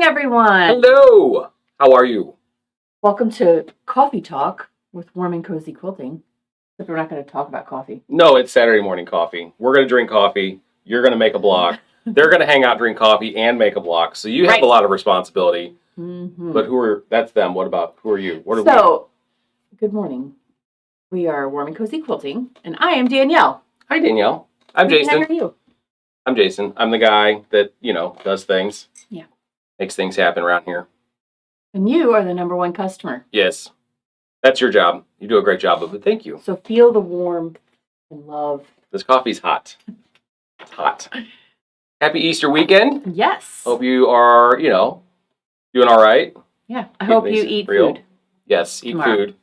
morning, everyone. Hello. How are you? Welcome to Coffee Talk with Warm N Cozy Quilting. But we're not going to talk about coffee. No, it's Saturday morning coffee. We're going to drink coffee. You're going to make a block. They're going to hang out, drink coffee, and make a block. So you have a lot of responsibility. Mm-hmm. But that's them. What about, who are you? What are we? Good morning. We are Warm N Cozy Quilting, and I am Danielle. Hi, Danielle. I'm Jason. How are you? I'm Jason. I'm the guy that, does things. Yeah. Makes things happen around here. And you are the number one customer. Yes. That's your job. You do a great job of it. Thank you. So feel the warmth and love. This coffee's hot. It's hot. Happy Easter weekend. Yes. Hope you are, doing all right. Yeah. I hope you eat food. Yes, eat tomorrow. Food.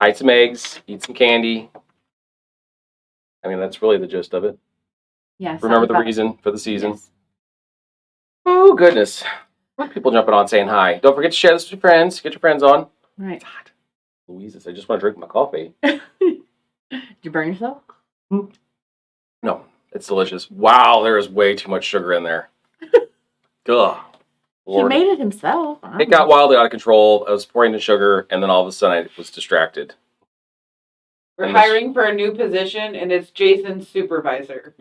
Hide some eggs. Eat some candy. I mean, that's really the gist of it. Yes. Remember the reason for the season. Yes. Oh, goodness. People jumping on saying hi. Don't forget to share this with your friends. Get your friends on. Right. It's hot. Louises, I just want to drink my coffee. Did you burn yourself? No, it's delicious. Wow, there is way too much sugar in there. Ugh. Lord. He made it himself. It got wildly out of control. I was pouring the sugar, and then all of a sudden I was distracted. We're hiring for a new position, and it's Jason's supervisor.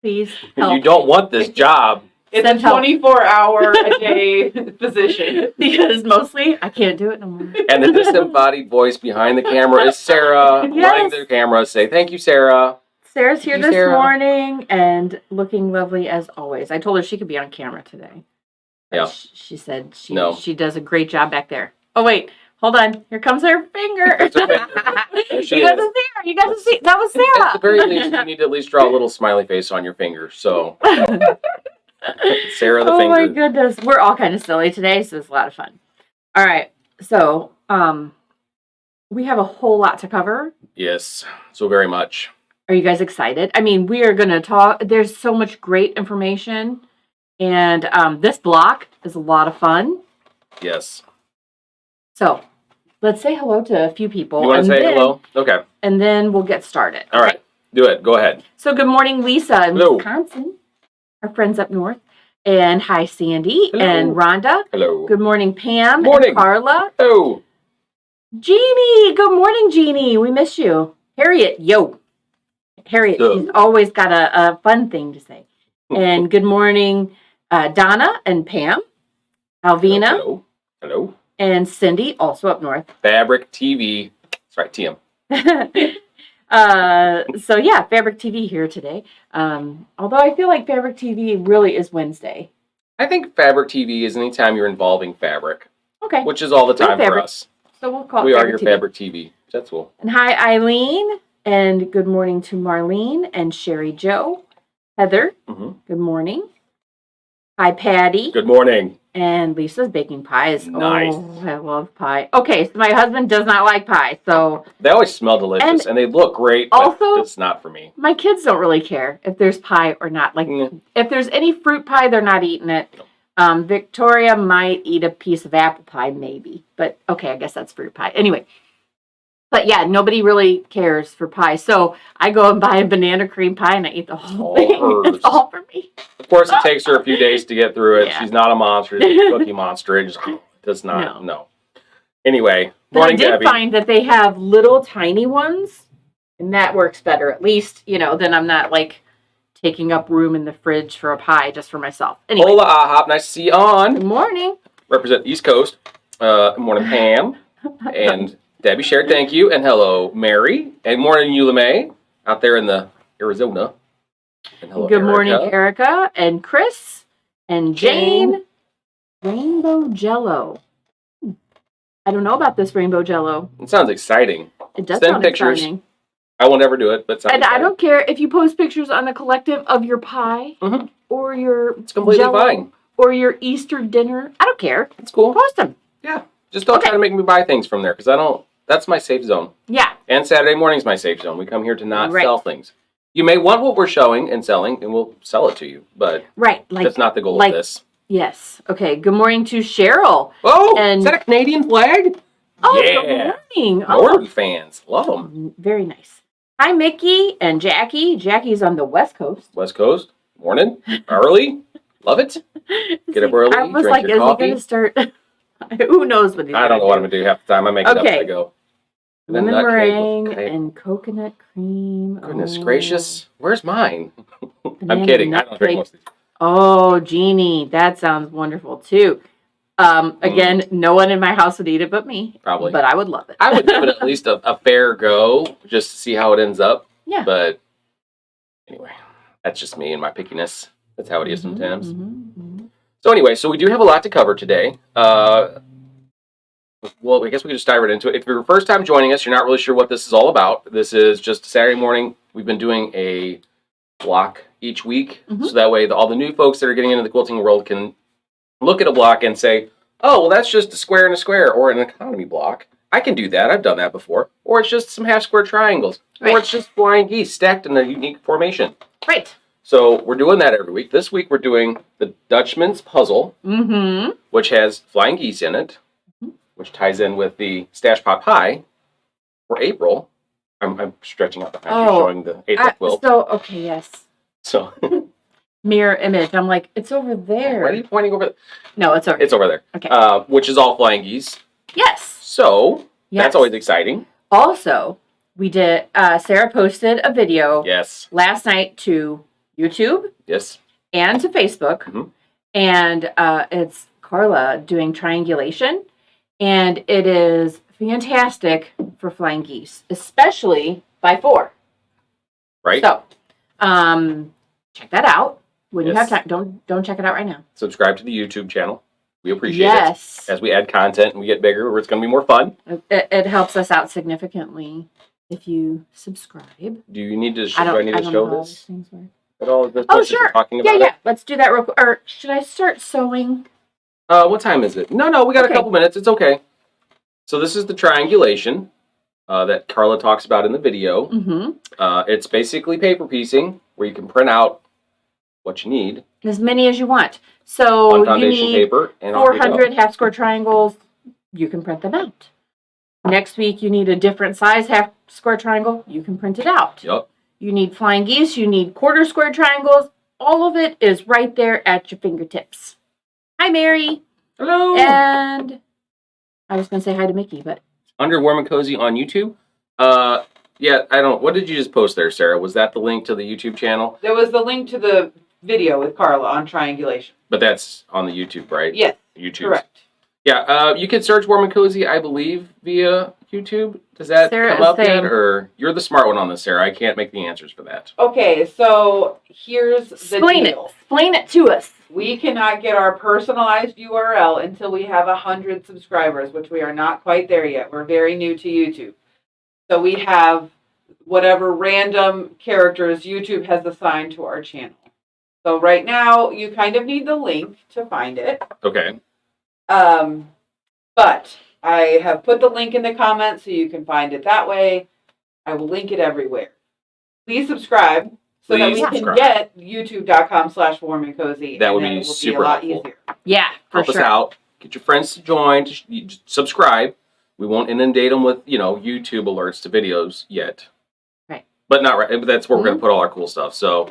Please help. You don't want this job. It's a 24-hour-a-day position. Because mostly I can't do it no more. And the disembodied voice behind the camera is Sarah, running the camera. Say, thank you, Sarah. Sarah's here this morning and looking lovely as always. I told her she could be on camera today. Yeah. She said she does a great job back there. Oh, wait. Hold on. Here comes her finger. You got to see her. You got to see. That was Sarah. At the very least, you need to at least draw a little smiley face on your finger. So, Sarah the finger. Oh, my goodness. We're all kind of silly today, so it's a lot of fun. All right. So, we have a whole lot to cover. Yes. So very much. Are you guys excited? I mean, we are going to talk. There's so much great information. And this block is a lot of fun. Yes. So, let's say hello to a few people. You want to say hello? Okay. And then we'll get started. All right. Do it. Go ahead. So, good morning, Lisa in Wisconsin. Our friends up north. And hi, Sandy and Rhonda. Hello. Good morning, Pam. Morning. And Carla. Hello. Jeannie. Good morning, Jeannie. We miss you. Harriet. Yo. Harriet, she's always got a fun thing to say. And good morning, Donna and Pam. Alvina. Hello. Hello. And Cindy, also up north. Fabric TV. Sorry, TM. So yeah, Fabric TV here today. Although I feel like Fabric TV really is Wednesday. I think Fabric TV is anytime you're involving fabric. Okay. Which is all the time for us. So we'll call it We Fabric are your TV. Fabric TV. That's cool. And hi, Eileen. And good morning to Marlene and Sherry Joe. Heather, good morning. Hi, Patty. Good morning. And Lisa's baking pies. Nice. Oh, I love pie. Okay, so my husband does not like pie, so... They always smell delicious, and they look great, also, but it's not for me. My kids don't really care if there's pie or not. Like, if there's any fruit pie, they're not eating it. Victoria might eat a piece of apple pie, maybe. But, okay, I guess that's fruit pie. Anyway. But, yeah, nobody really cares for pie. So, I go and buy a banana cream pie, and I eat the whole thing. It's all for me. Of course, it takes her a few days to get through it. Yeah. She's not a monster. She's a cookie monster. It just does not. No. Anyway, but I did find that they have little tiny ones, and that works better. At least, then I'm not, like, taking up room in the fridge for a pie just for myself. Anyway. Hola, Ahop. Nice to see you on. Good morning. Represent East Coast. Good morning, Pam. And Debbie shared, thank you. And hello, Mary. And morning, Eula May, out there in the Arizona. And hello, good morning, Erica. And Chris. And Jane. Rainbow Jello. I don't know about this Rainbow Jello. It sounds exciting. It does sound exciting. I will never do it, but and I don't care if you post pictures on the collective of your pie or your it's completely fine. Or your Easter dinner. I don't care. It's cool. Post them. Yeah. Just don't try to make me buy things from there because I don't. That's my safe zone. Yeah. And Saturday morning's my safe zone. We come here to not sell things. You may want what we're showing and selling, and we'll sell it to you. But that's not the goal of this. Yes. Okay. Good morning to Cheryl. Oh, is that a Canadian flag? Oh, yeah. Good morning. Northern fans. Love them. Very nice. Hi, Mickey and Jackie. Jackie's on the West Coast. West Coast. Morning. Early. Love it. Get up early, I was drink like, your is coffee. he going to start? Who knows what he's I don't know what I'm going to do half the time. I make it up as I go. And then Lemon nut cake meringue with and coconut cream. Goodness gracious. Where's mine? I'm Banana kidding. I nut don't drink cake. most of these. Oh, Jeannie, that sounds wonderful too. Again, no one in my house would eat it but me. Probably. But I would love it. I would give it at least a fair go just to see how it ends up. Yeah. But anyway, that's just me and my pickiness. That's how it is sometimes. So anyway, so we do have a lot to cover today. Well, I guess we can just dive right into it. If you're your first time joining us, you're not really sure what this is all about. This is just Saturday morning. We've been doing a block each week. So that way all the new folks that are getting into the quilting world can look at a block and say, oh, well, that's just a square and a square or an economy block. I can do that. I've done that before. Or it's just some half square triangles. Right. Or it's just flying geese stacked in a unique formation. Right. So we're doing that every week. This week we're doing the Dutchman's puzzle, which has flying geese in it, which ties in with the stash pot pie for April. I'm stretching out the picture showing the April quilt. So, okay, yes. So mirror image. I'm like, it's over there. Why are you pointing over there? No, it's over there. It's over there. Okay. Which is all flying geese. Yes. So that's always exciting. Also, we did, Sarah posted a video last night to YouTube. Yes. And to Facebook. And it's Carla doing triangulation. And it is fantastic for flying geese, especially by 4. Right. So, check that out when you have time. Don't check it out right now. Subscribe to the YouTube channel. We appreciate it. As we add content and we get bigger, it's going to be more fun. It helps us out significantly if you subscribe. Do you need to? Do I need to show this? At all of this? Oh, sure. Talking about yeah. Let's do that real quick. Or should I start sewing? What time is it? No, we got a couple minutes. It's okay. So this is the triangulation that Carla talks about in the video. It's basically paper piecing where you can print out what you need. As many as you want. So on foundation paper and 400 half square triangles. You can print them out. Next week you need a different size half square triangle. You can print it out. Yep. You need flying geese. You need quarter square triangles. All of it is right there at your fingertips. Hi, Mary. Hello. And I was going to say hi to Mickey, but under Warm and Cozy on YouTube. Yeah, I don't. What did you just post there, Sarah? Was that the link to the YouTube channel? There was the link to the video with Carla on triangulation. But that's on the YouTube, right? Yes. YouTube. Correct. Yeah, you can search Warm and Cozy, I believe, via YouTube. Does that come up yet? Or you're the smart one on this, Sarah. I can't make the answers for that. Okay, so here's the deal. Explain it to us. We cannot get our personalized URL until we have 100 subscribers, which we are not quite there yet. We're very new to YouTube. So we have whatever random characters YouTube has assigned to our channel. So right now, you kind of need the link to find it. Okay. But I have put the link in the comments so you can find it that way. I will link it everywhere. Please subscribe so that we can get youtube.com/warm and cozy. That would be super helpful. Easier. Yeah, help us out. Get your friends to join. Subscribe. We won't inundate them with YouTube alerts to videos yet. Right. But not right. But that's where we're going to put all our cool stuff. So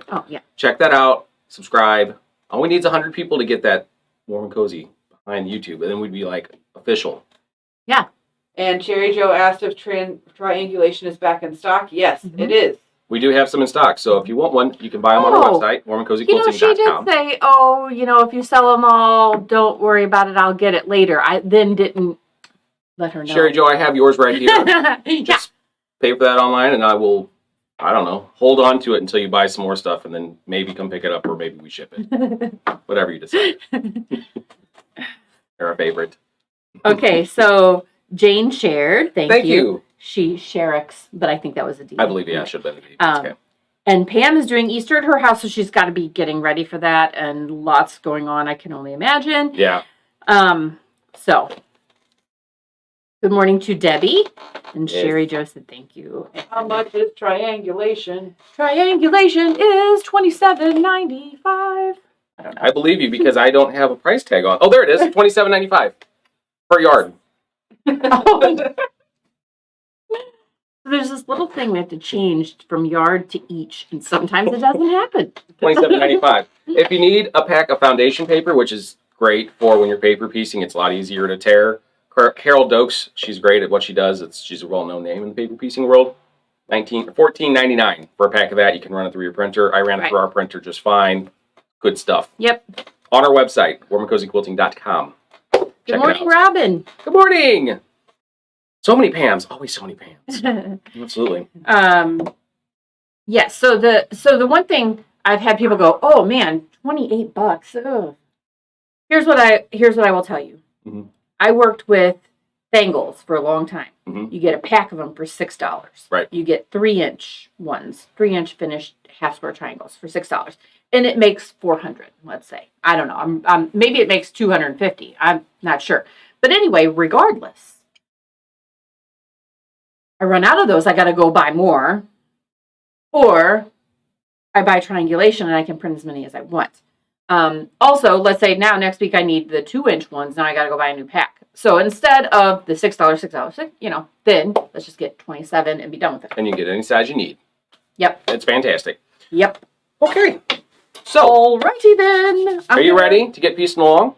check that out. Subscribe. All we need is 100 people to get that Warm and Cozy behind YouTube, and then we'd be like official. Yeah. And Cherry Joe asked if triangulation is back in stock. Yes, it is. We do have some in stock, so if you want one, you can buy them on our website, warmandcozyquilting.com. She did say, if you sell them all, don't worry about it, I'll get it later. I then didn't let her know. Cherry Joe, I have yours right here. Just pay for that online, and I will, hold on to it until you buy some more stuff, and then maybe come pick it up, or maybe we ship it. Whatever you decide. They're our favorite. Okay, so Jane shared. Thank you. She Sherricks, but I think that was a D. I believe, it should have been a D. Okay. And Pam is doing Easter at her house, so she's got to be getting ready for that, and lots going on, I can only imagine. Yeah. So, good morning to Debbie. And Sherry Jo said thank you. How much is triangulation? Triangulation is $27.95. I don't know. I believe you because I don't have a price tag on. Oh, there it is. $27.95 per yard. So there's this little thing we have to change from yard to each, and sometimes it doesn't happen. $27.95. If you need a pack of foundation paper, which is great for when you're paper piecing, it's a lot easier to tear. Carol Dokes, she's great at what she does. She's a well-known name in the paper piecing world. $14.99 for a pack of that. You can run it through your printer. I ran it through our printer just fine. Good stuff. Yep. On our website, warmandcozyquilting.com. Good morning, Robin. Good morning. So many Pams. Always so many Pams. Absolutely. Yes. So the one thing I've had people go, oh man, $28. Ugh. Here's what I will tell you. Mm-hmm. I worked with Bangles for a long time. Mm-hmm. You get a pack of them for $6. Right. You get 3-inch ones, 3-inch finished half square triangles for $6, and it makes 400. Let's say, I don't know. Maybe it makes 250. I'm not sure. But anyway, regardless, I run out of those. I got to go buy more, or I buy triangulation and I can print as many as I want. Also, let's say now next week I need the 2-inch ones. Now I got to go buy a new pack. So instead of the $6, then let's just get 27 and be done with it. And you can get any size you need. Yep. It's fantastic. Yep. Okay. So, alrighty then. Are you ready to get piecing along?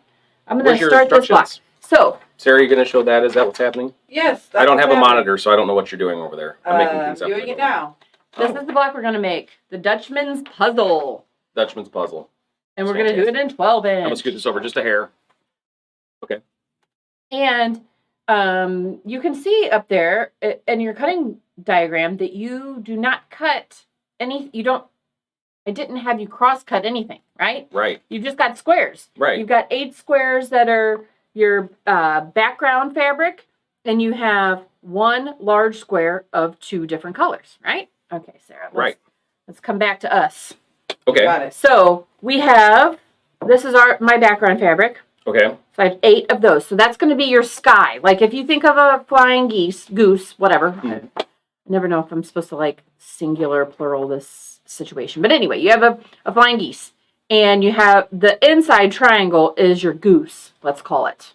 I'm going to start this block. So, Sarah, are you going to show that? Is that what's happening? Yes. I don't have a monitor, so I don't know what you're doing over there. I'm making things up. Doing it now. This is the block we're going to make. The Dutchman's Puzzle. Dutchman's Puzzle. And we're going to do it in 12 inch. I'm going to scoot this over just a hair. Okay. And you can see up there in your cutting diagram that you do not cut any, I didn't have you cross cut anything, right? Right. You've just got squares. Right. You've got 8 squares that are your background fabric, and you have 1 large square of 2 different colors, right? Okay, Sarah. Let's come back to us. Okay. Got it. So we have, this is my background fabric. Okay. So I have 8 of those. So that's going to be your sky. Like if you think of a flying goose, whatever. Mm-hmm. I never know if I'm supposed to like singular, plural this situation. But anyway, you have a flying geese. And you have the inside triangle is your goose, let's call it.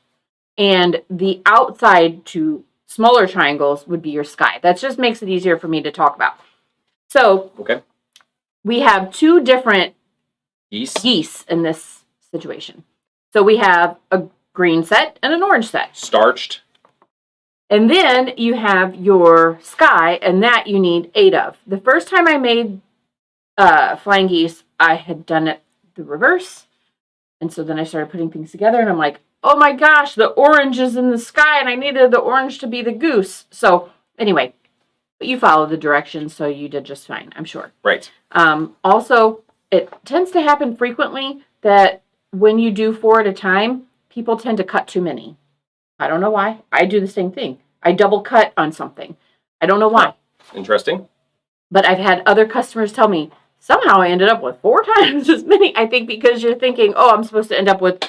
And the outside 2 smaller triangles would be your sky. That just makes it easier for me to talk about. So we have 2 different geese in this situation. So we have a green set and an orange set. Starched. And then you have your sky, and that you need 8 of. The first time I made flying geese, I had done it the reverse. And so then I started putting things together, and I'm like, oh my gosh, the orange is in the sky, and I needed the orange to be the goose. So anyway, but you followed the directions, so you did just fine, I'm sure. Right. Also, it tends to happen frequently that when you do 4 at a time, people tend to cut too many. I don't know why. I do the same thing. I double cut on something. I don't know why. Interesting. But I've had other customers tell me, somehow I ended up with 4 times as many. I think because you're thinking, oh, I'm supposed to end up with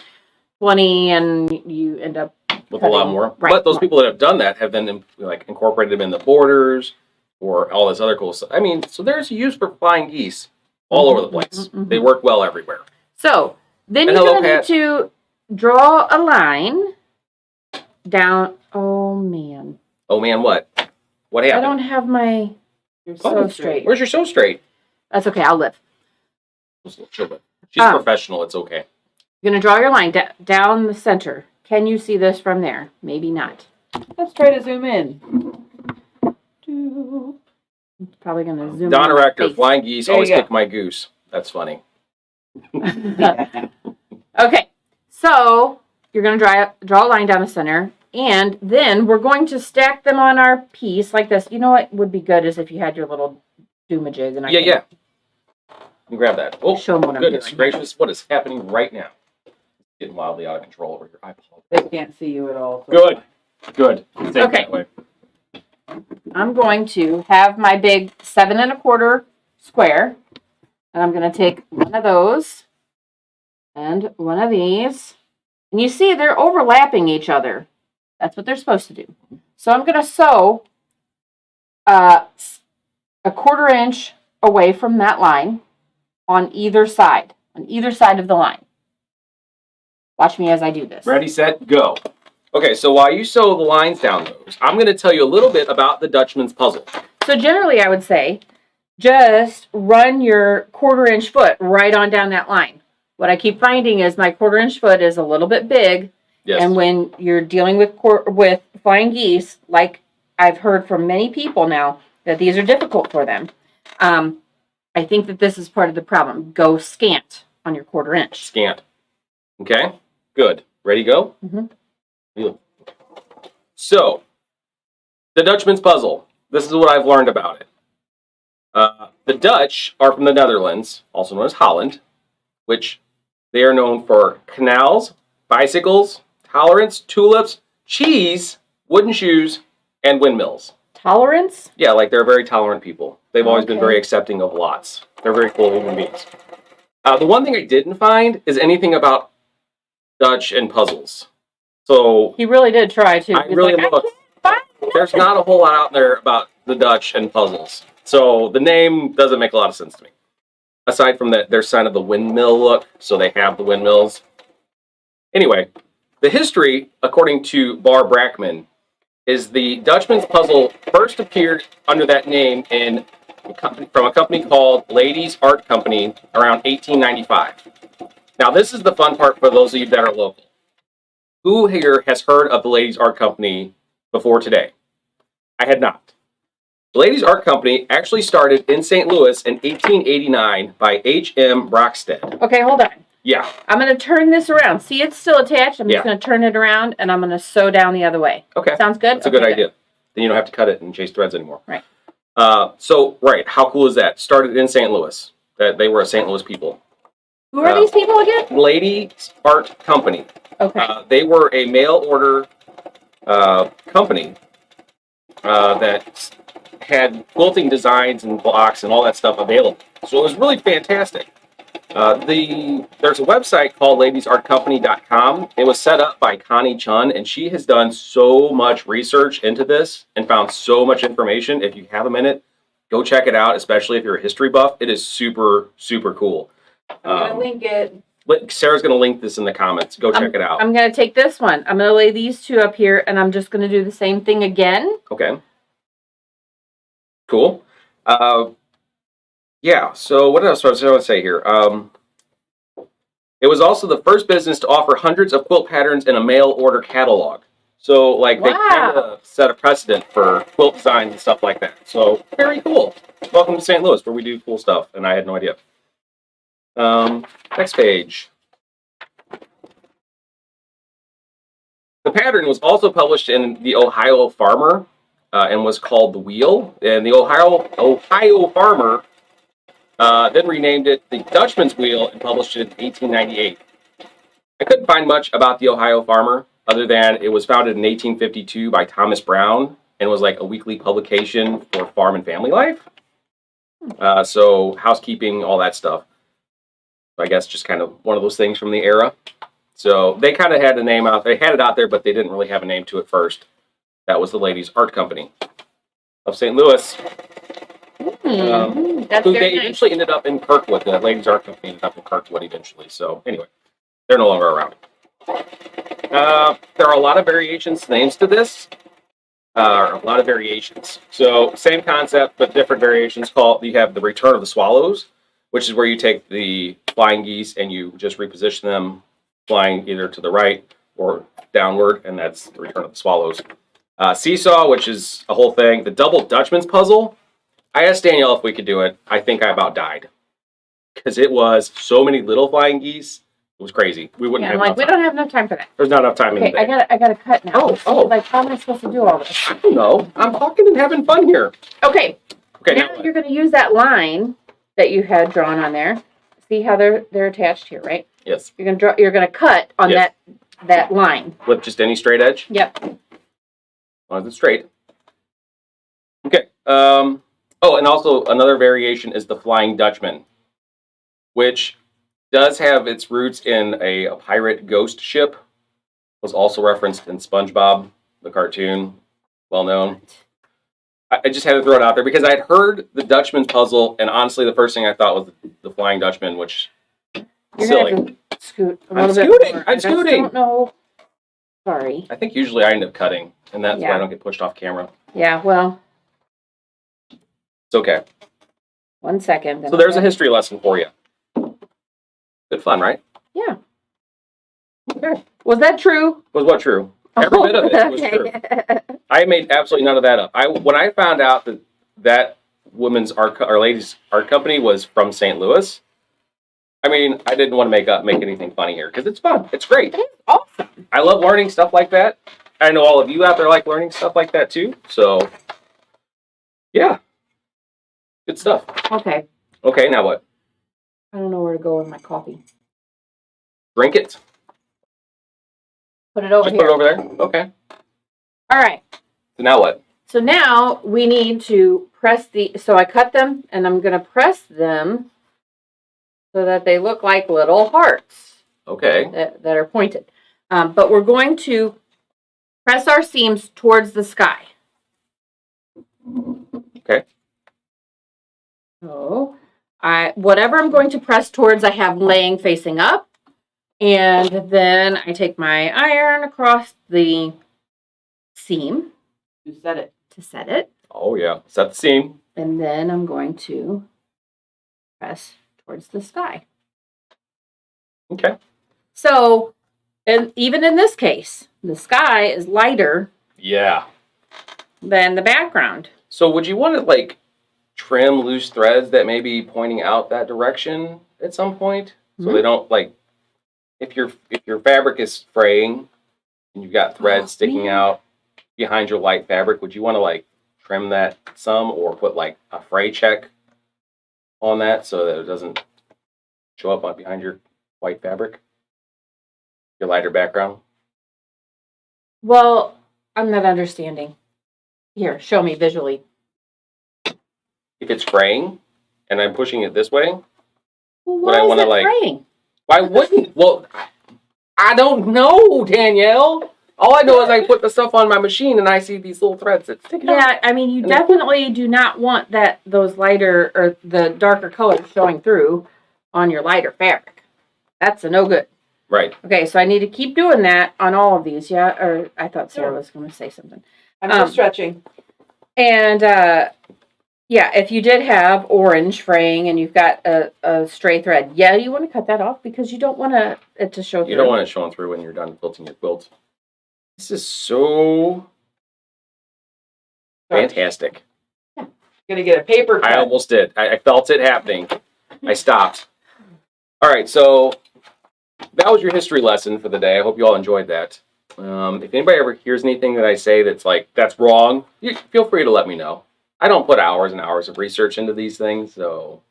20, and you end up with a lot more. Right. But those people that have done that have then incorporated them in the borders or all this other cool stuff. I mean, so there's a use for flying geese all over the place. Mm-hmm. They work well everywhere. So then you're going to need to draw a line down. Oh man. Oh man, what? What happened? I don't have my sew straight. Where's your sew straight? That's okay. I'll live. She's professional. It's okay. You're going to draw your line down the center. Can you see this from there? Maybe not. Let's try to zoom in. It's probably going to zoom Donna in. Rector, flying geese, always kick my goose. That's funny. Okay, so you're going to draw a line down the center, and then we're going to stack them on our piece like this. You know what would be good is if you had your little doomajig. And yeah. You grab that. Oh, show them what I'm goodness doing. gracious, what is happening right now? Getting wildly out of control over here. I apologize. They can't see you at all. So. Good. Okay. I'm going to have my big 7 1/4 square, and I'm going to take one of those and one of these, and you see they're overlapping each other. That's what they're supposed to do. So I'm going to sew a 1/4 inch away from that line on either side of the line. Watch me as I do this. Ready, set, go. Okay, so while you sew the lines down those, I'm going to tell you a little bit about the Dutchman's puzzle. So generally, I would say just run your 1/4-inch foot right on down that line. What I keep finding is my 1/4-inch foot is a little bit big. Yes. And when you're dealing with flying geese, like I've heard from many people now that these are difficult for them, I think that this is part of the problem. Go scant on your 1/4-inch. Scant. Okay, good. Ready to go? Mm-hmm. So, the Dutchman's puzzle. This is what I've learned about it. The Dutch are from the Netherlands, also known as Holland, which they are known for canals, bicycles, tolerance, tulips, cheese, wooden shoes, and windmills. Tolerance? Yeah, like they're very tolerant people. They've always been Okay. very accepting of lots. They're very cool human beings. The one thing I didn't find is anything about Dutch and puzzles. So He really did try to. I really looked. There's not a whole lot out there about the Dutch and puzzles. So the name doesn't make a lot of sense to me. Aside from that, there's kind of the windmill look, so they have the windmills. Anyway, the history, according to Bar Brackman, is the Dutchman's puzzle first appeared under that name from a company called Ladies Art Company around 1895. Now, this is the fun part for those of you that are local. Who here has heard of the Ladies Art Company before today? I had not. The Ladies Art Company actually started in St. Louis in 1889 by H.M. Brockstead. Okay, hold on. Yeah. I'm going to turn this around. See, it's still attached. I'm just going to turn it around, and I'm going to sew down the other way. Okay. Sounds good? That's a good idea. Then you don't have to cut it and chase threads anymore. Right. Right. How cool is that? Started in St. Louis. That they were a St. Louis people. Who are these people again? Ladies Art Company. Okay. They were a mail order company that had quilting designs and blocks and all that stuff available. So it was really fantastic. There's a website called ladiesartcompany.com. It was set up by Connie Chun, and she has done so much research into this and found so much information. If you have a minute, go check it out, especially if you're a history buff. It is super, super cool. I'm going to link it. Sarah's going to link this in the comments. Go check it out. I'm going to take this one. I'm going to lay these two up here, and I'm just going to do the same thing again. Okay. Cool. Yeah, so what else was I going to say here? It was also the first business to offer hundreds of quilt patterns in a mail order catalog. So, like, they kind of set a precedent for quilt designs and stuff like that. So, very cool. Welcome to St. Louis, where we do cool stuff, and I had no idea. Next page. The pattern was also published in the Ohio Farmer and was called The Wheel. And the Ohio Farmer then renamed it the Dutchman's Wheel and published it in 1898. I couldn't find much about the Ohio Farmer other than it was founded in 1852 by Thomas Brown and was like a weekly publication for farm and family life. So housekeeping, all that stuff. I guess just kind of one of those things from the era. So they kind of had a name out. They had it out there, but they didn't really have a name to it first. That was the Ladies Art Company of St. Louis. That's Who very they nice. eventually ended up in Kirkwood. The Ladies Art Company ended up in Kirkwood eventually. So anyway, they're no longer around. There are a lot of variations, names to this. A lot of variations. So same concept, but different variations. You have the Return of the Swallows, which is where you take the flying geese and you just reposition them flying either to the right or downward, and that's the Return of the Swallows. Seesaw, which is a whole thing. The Double Dutchman's Puzzle. I asked Danielle if we could do it. I think I about died because it was so many little flying geese. It was crazy. We wouldn't have enough we time. don't have enough time for that. There's not enough time in the Okay, day. I gotta cut now. Oh. Like, how am I supposed to do all this? I don't know. I'm talking and having fun here. Okay. Okay, Now now you're gonna use that line that you had drawn on there. See how they're attached here, right? yes, You're gonna cut on Yes. that line. with just any straight edge. Yep. As long as it's straight. Okay. And also another variation is the Flying Dutchman, which does have its roots in a pirate ghost ship. Was also referenced in SpongeBob, the cartoon, well known. I just had to throw it out there because I'd heard the Dutchman's puzzle, and honestly, the first thing I thought was the Flying Dutchman, which You're silly. gonna have to scoot a I'm little bit scooting. more. I'm I just scooting. don't know. Sorry. I think usually I end up cutting, and that's why Yeah. I don't get pushed off camera. Yeah. Well. It's okay. 1 second. So there's a history lesson for you. Good fun, right? Yeah. Okay. Was that true? Was what true? Every bit of it was true. I made absolutely none of that up. When I found out that women's art or ladies art company was from St. Louis, I mean, I didn't want to make anything funny here because it's fun. It's great. It's awesome. I love learning stuff like that. I know all of you out there like learning stuff like that too. So, yeah, good stuff. Okay. Okay, now what? I don't know where to go with my coffee. Drink it. Put it over Just here. put it over there. Okay. All right. So now what? So now we need to press so I cut them and I'm going to press them so that they look like little hearts. Okay. That are pointed. But we're going to press our seams towards the sky. Okay. So whatever I'm going to press towards, I have laying facing up. And then I take my iron across the seam. You said it. To set it. Oh, yeah. Set the seam. And then I'm going to press towards the sky. Okay. So, and even in this case, the sky is lighter Yeah. than the background. So would you want to like trim loose threads that may be pointing out that direction at some point? So they don't like if your fabric is fraying and you've got threads sticking out behind your light fabric, would you want to like trim that some or put like a fray check on that so that it doesn't show up behind your white fabric? Your lighter background? Well, I'm not understanding. Here, show me visually. If it's fraying and I'm pushing it this way, Well, would I want to like fraying? why wouldn't? Well, I don't know, Danielle. All I know is I put the stuff on my machine and I see these little threads that stick out. Yeah, I mean, you definitely do not want those lighter or the darker colors showing through on your lighter fabric. That's a no good. Right. Okay, so I need to keep doing that on all of these, yeah? Or I thought Sarah was going to say something. I'm just stretching. And, yeah, if you did have orange fraying and you've got a stray thread, yeah, you want to cut that off because you don't want it to show through. You don't want it showing through when you're done quilting your quilt. This is so fantastic. Yeah. Gonna get a paper cut. I almost did. I felt it happening. I stopped. All right, so that was your history lesson for the day. I hope you all enjoyed that. If anybody ever hears anything that I say that's like, that's wrong, you feel free to let me know. I don't put hours and hours of research into these things, so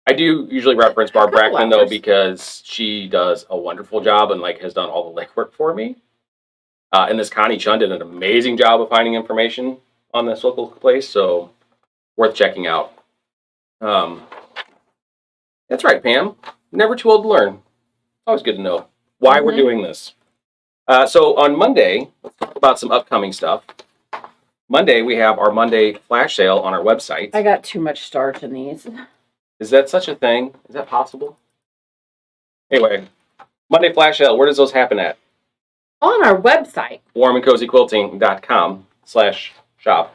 I do usually reference Barb Brackman, though, because she does a wonderful job and like has done all the legwork for me. And this Connie Chun did an amazing job of finding information on this local place, so worth checking out. That's right, Pam. Never too old to learn. Always good to know why we're doing this. So on Monday, let's talk about some upcoming stuff. Monday, we have our Monday flash sale on our website. I got too much starch in these. Is that such a thing? Is that possible? Anyway, Monday flash sale, where does those happen at? On our website. warmandcozyquilting.com/shop.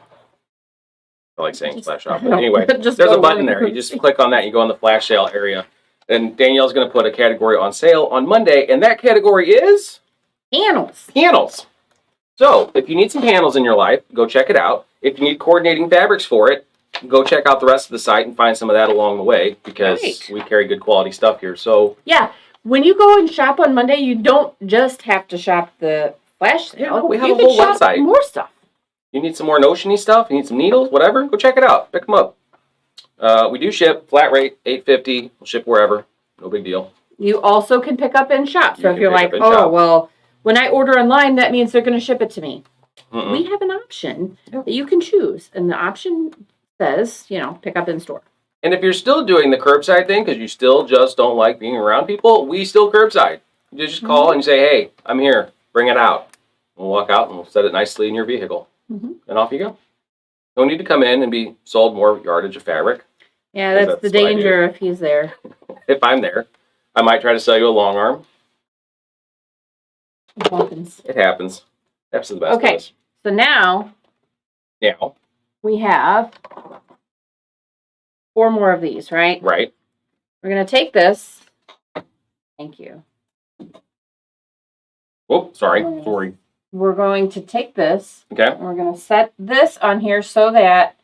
I like saying /shop. But anyway, there's a button there. You just click on that, you go on the flash sale area. And Danielle's going to put a category on sale on Monday, and that category is? Panels. Panels. So, if you need some panels in your life, go check it out. If you need coordinating fabrics for it, go check out the rest of the site and find some of that along the way because we carry good quality stuff here. So, yeah, when you go and shop on Monday, you don't just have to shop the flash sale. Yeah, we have a whole website. More stuff. You need some more notion-y stuff, you need some needles, whatever, go check it out. Pick them up. We do ship, flat rate, $8.50. We'll ship wherever. No big deal. You also can pick up in shop. So if you're like, oh, well, when I order online, that means they're going to ship it to me. We have an option that you can choose. And the option says, pick up in store. And if you're still doing the curbside thing, because you still just don't like being around people, we still curbside. You just call and you say, hey, I'm here. Bring it out. We'll walk out and we'll set it nicely in your vehicle. And off you go. Don't need to come in and be sold more yardage of fabric. Yeah, that's the danger if he's there. If I'm there, I might try to sell you a long arm. It happens. It happens. That's the best. Okay, so now we have 4 more of these, right? Right. We're going to take this. Thank you. Oh, sorry. We're going to take this. Okay. And we're going to set this on here so that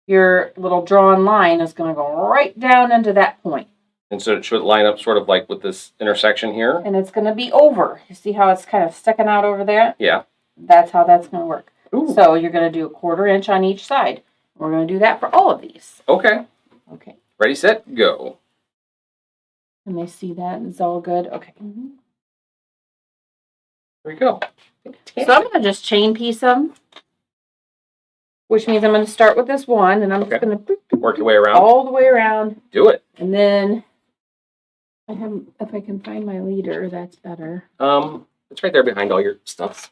your little drawn line is going to go right down into that point. And so it should line up sort of like with this intersection here. And it's going to be over. You see how it's kind of sticking out over there? Yeah. That's how that's going to work. Ooh. So you're going to do 1/4 inch on each side. We're going to do that for all of these. Okay. Okay. Ready, set, go. And they see that it's all good. Okay. There you go. So I'm going to just chain piece them, which means I'm going to start with this one, and I'm just going to work your way around. All the way around. Do it. And then if I can find my leader, that's better. It's right there behind all your stuff.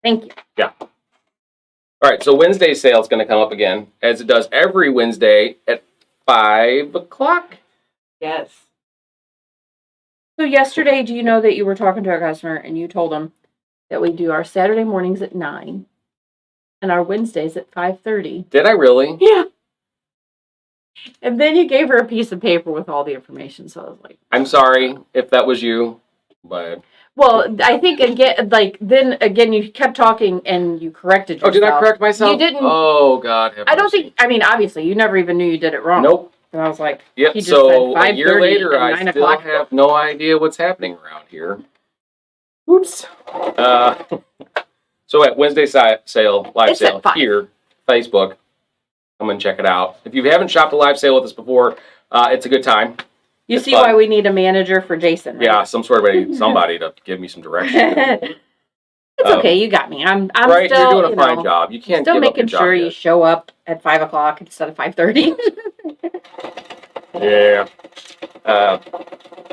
Thank you. Yeah. All right, so Wednesday sale is going to come up again, as it does every Wednesday at 5 o'clock. Yes. So yesterday, do you know that you were talking to a customer and you told them that we do our Saturday mornings at 9 and our Wednesdays at 5:30? Did I really? Yeah. And then you gave her a piece of paper with all the information. So I was like, I'm sorry if that was you, but well, I think then again you kept talking and you corrected yourself. oh, did I correct myself? You didn't. Oh God, have I don't mercy. think. I mean, obviously, you never even knew you did it wrong. Nope. And I was like, Yep. he just So said a year 5:30 later, and I 9 still o'clock. have no idea what's happening around here. Oops. So at Wednesday sale, live It's sale at 5. here, Facebook. Come and check it out. If you haven't shopped a live sale with us before, it's a good time. You It's see fun. why we need a manager for Jason, right? Yeah, somebody to give me some direction. It's okay, you got me. I'm right, still, you're doing a fine job. You can't still give making up your sure job you yet. show up at 5 o'clock instead of 5:30. Yeah.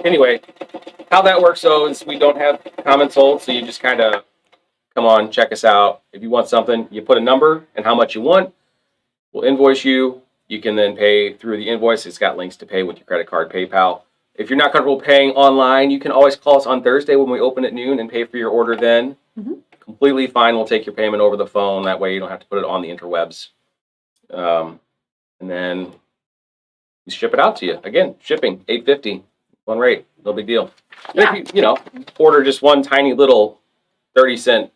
Anyway, how that works though is we don't have comments sold, so you just kind of come on, check us out. If you want something, you put a number and how much you want. We'll invoice you. You can then pay through the invoice. It's got links to pay with your credit card, PayPal. If you're not comfortable paying online, you can always call us on Thursday when we open at noon and pay for your order then. Mm-hmm. Completely fine. We'll take your payment over the phone. That way you don't have to put it on the interwebs. And then we ship it out to you. Again, shipping, $8.50. One rate. No big deal. Yeah. And if you order just one tiny little 30-cent,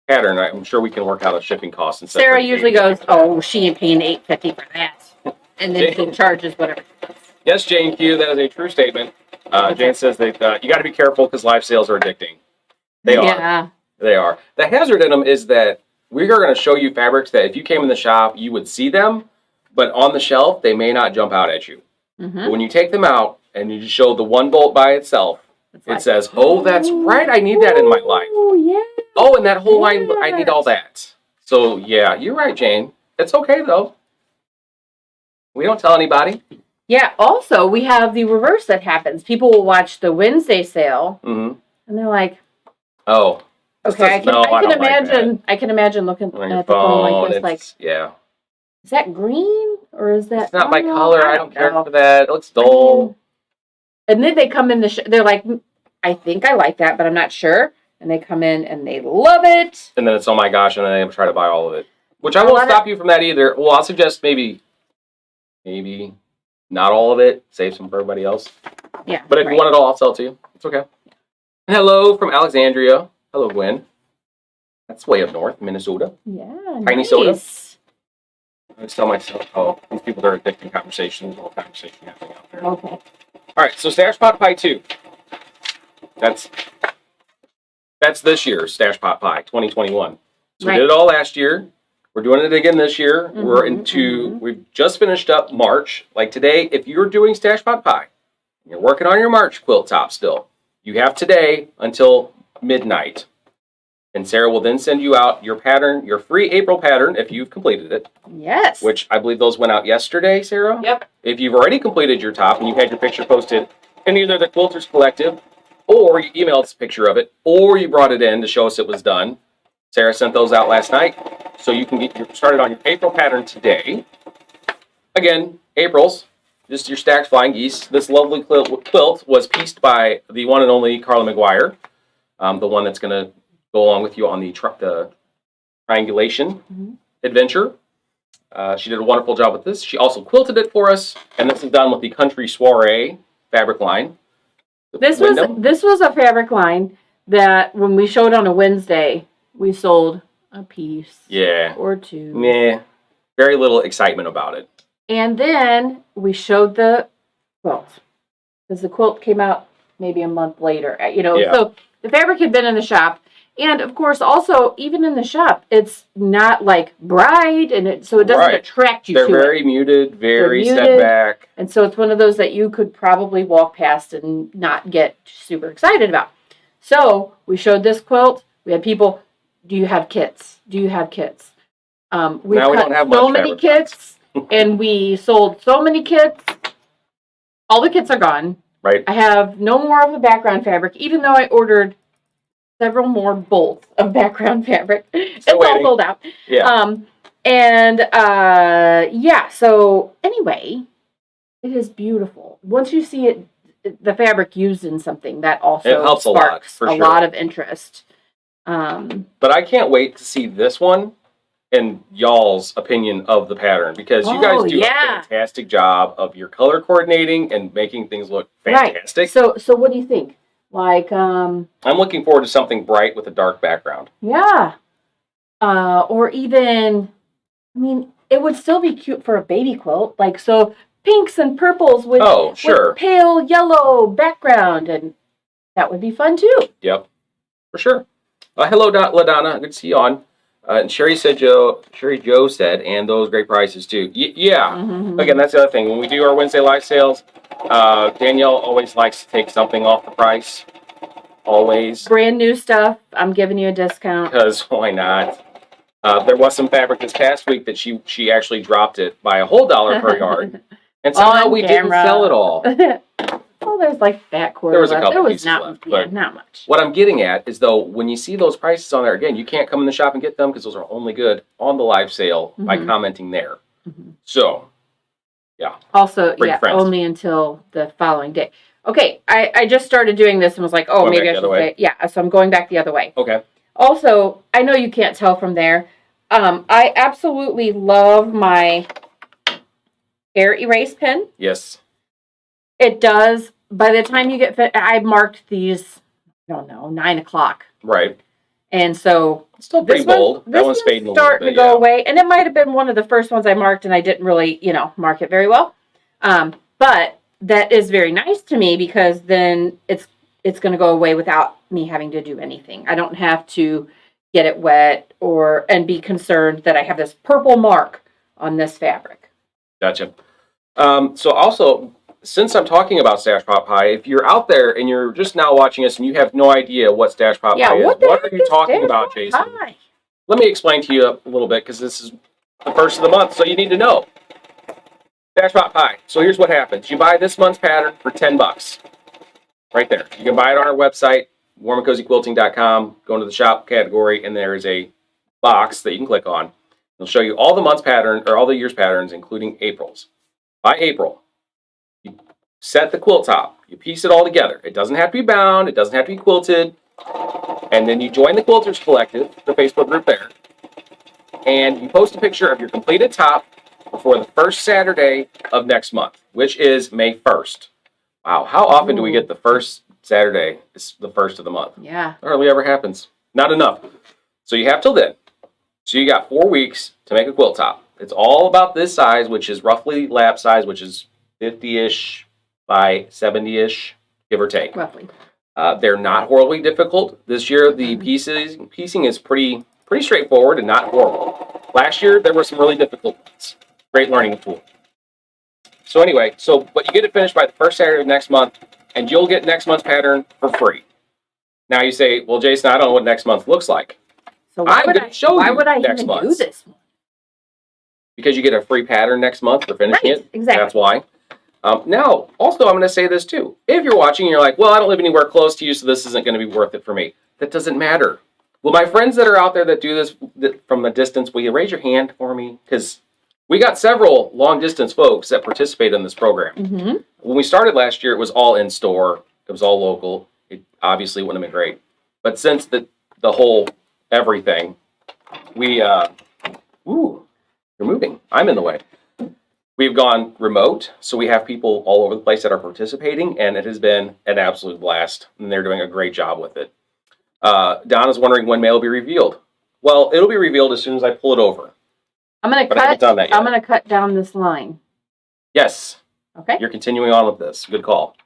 pattern, I'm sure we can work out a shipping cost. Instead Sarah usually goes, "Oh, she ain't paying $8.50 for that," and then she charges whatever. Yes, Jane Q, that is a true statement. Jane says that you got to be careful because live sales are addicting. They are. Yeah. They are. The hazard in them is that we are going to show you fabrics that if you came in the shop, you would see them, but on the shelf, they may not jump out at you. Mm-hmm. But when you take them out and you just show the one bolt by itself, it says, "Oh, that's right. I need that in my life. Oh, yeah. Oh, and that whole line, I need all that." So, yeah, you're right, Jane. It's okay, though. We don't tell anybody. Yeah. Also, we have the reverse that happens. People will watch the Wednesday sale, Mm-hmm. and they're like, "Oh, okay, I can don't like imagine. I can imagine looking on your at the phone like phone, this, yeah. Is that green or is that? It's not my oh, color. I don't care know. for that. It looks dull." And then they come in they're like, "I think I like that, but I'm not sure." And they come in and they love it. And then it's, "Oh my gosh," and then they try to buy all of it. Which I won't stop you from that either. Well, I'll suggest maybe not all of it. Save some for everybody else. Yeah. But if you want it all, I'll sell it to you. It's okay. Hello from Alexandria. Hello, Gwen. That's way up north, Minnesota. Yeah. Tiny nice. soda. I tell myself, oh, these people are addicting conversation. There's a little conversation happening out there. Okay. All right, so Stash Pot Pie 2. That's this year's Stash Pot Pie, 2021. So we did it all last year. We're doing it again this year. Mm-hmm, We've just finished up March. Like today, if you're doing Stash Pot Pie, and you're working on your March quilt top still, you have today until midnight. And Sarah will then send you out your pattern, your free April pattern, if you've completed it. Yes. Which I believe those went out yesterday, Sarah? Yep. If you've already completed your top and you had your picture posted in either the Quilters Collective, or you emailed us a picture of it, or you brought it in to show us it was done, Sarah sent those out last night. So you can get started on your April pattern today. Again, April's, just your stacked flying geese. This lovely quilt was pieced by the one and only Carla McGuire, the one that's going to go along with you on the triangulation adventure. She did a wonderful job with this. She also quilted it for us, and this is done with the Country Soiree fabric line. This was a fabric line that when we showed on a Wednesday, we sold a piece. Yeah. Or two. Nah. Very little excitement about it. And then we showed the quilt. Because the quilt came out maybe a month later. So the fabric had been in the shop. And of course, also, even in the shop, it's not like bright, and so it doesn't attract you to it. They're very muted, very set back. And so it's one of those that you could probably walk past and not get super excited about. So we showed this quilt. We had people, do you have kits? Do you have kits? We don't have so many kits, and we sold so many kits. All the kits are gone. Right. I have no more of the background fabric, even though I ordered several more bolts of background fabric. It's all sold out. Yeah. So anyway, it is beautiful. Once you see it, the fabric used in something, that also helps sparks a lot of interest. But I can't wait to see this one and y'all's opinion of the pattern, because you guys do a fantastic job of your color coordinating and making things look fantastic. Right. So what do you think? Like, I'm looking forward to something bright with a dark background. Yeah. Or even, I mean, it would still be cute for a baby quilt. Like, so pinks and purples with pale yellow background, and that would be fun too. Yep, for sure. Hello, LaDonna. Good to see you on. And Sherry Joe said, and those great prices too. Yeah. Mm-hmm. Again, that's the other thing. When we do our Wednesday live sales, Danielle always likes to take something off the price. Always. Brand new stuff. I'm giving you a discount. Because why not? There was some fabric this past week that she actually dropped it by a whole $1 per yard. And somehow we didn't sell it all. Well, there's like that quarter. There was a couple pieces left. Yeah, not much. What I'm getting at is, though, when you see those prices on there, again, you can't come in the shop and get them because those are only good on the live sale by commenting there. Mm-hmm. So, yeah. Also, only until the following day. Okay, I just started doing this and was like, oh, maybe I should say, so I'm going back the other way. Okay. Also, I know you can't tell from there. I absolutely love my air erase pen. Yes. It does. By the time you get fit, I marked these, 9 o'clock. Right. And so it's still pretty bold. That one's fading a little bit. Starting to go away. And it might have been one of the first ones I marked, and I didn't really, mark it very well. But that is very nice to me, because then it's going to go away without me having to do anything. I don't have to get it wet and be concerned that I have this purple mark on this fabric. Gotcha. So also, since I'm talking about Stash Pot Pie, if you're out there and you're just now watching us and you have no idea what Stash Pot Pie is, what are you talking about, Jason? Pie? Let me explain to you a little bit, because this is the first of the month, so you need to know. Stash Pot Pie. So here's what happens. You buy this month's pattern for $10. Right there. You can buy it on our website, warmandcozyquilting.com. Go into the shop category, and there is a box that you can click on. It'll show you all the month's pattern, or all the year's patterns, including April's. By April, you set the quilt top. You piece it all together. It doesn't have to be bound. It doesn't have to be quilted. And then you join the Quilters Collective, the Facebook group there. And you post a picture of your completed top before the first Saturday of next month, which is May 1st. Wow, how often do we get the first Saturday? It's the first of the month. Yeah. It hardly ever happens. Not enough. So you have till then. So you got 4 weeks to make a quilt top. It's all about this size, which is roughly lap size, which is 50-ish by 70-ish, give or take. Roughly. They're not horribly difficult. This year, the piecing is pretty straightforward and not horrible. Last year, there were some really difficult ones. Great learning tool. So anyway, but you get it finished by the first Saturday of next month, and you'll get next month's pattern for free. Now you say, well, Jason, I don't know what next month looks like. So why would I next even month. Do this one? Because you get a free pattern next month for finishing it. Exactly. That's why. Now, also, I'm going to say this too. If you're watching and you're like, well, I don't live anywhere close to you, so this isn't going to be worth it for me. That doesn't matter. Well, my friends that are out there that do this from a distance, will you raise your hand for me? Because we got several long-distance folks that participate in this program. Mm-hmm. When we started last year, it was all in-store. It was all local. It obviously wouldn't have been great. But since the whole everything, we... You're moving. I'm in the way. We've gone remote, so we have people all over the place that are participating, and it has been an absolute blast, and they're doing a great job with it. Donna's wondering when mail will be revealed. Well, it'll be revealed as soon as I pull it over. I'm gonna But I haven't done that yet. I'm gonna cut down this line. Yes. Okay. You're continuing on with this. Good call.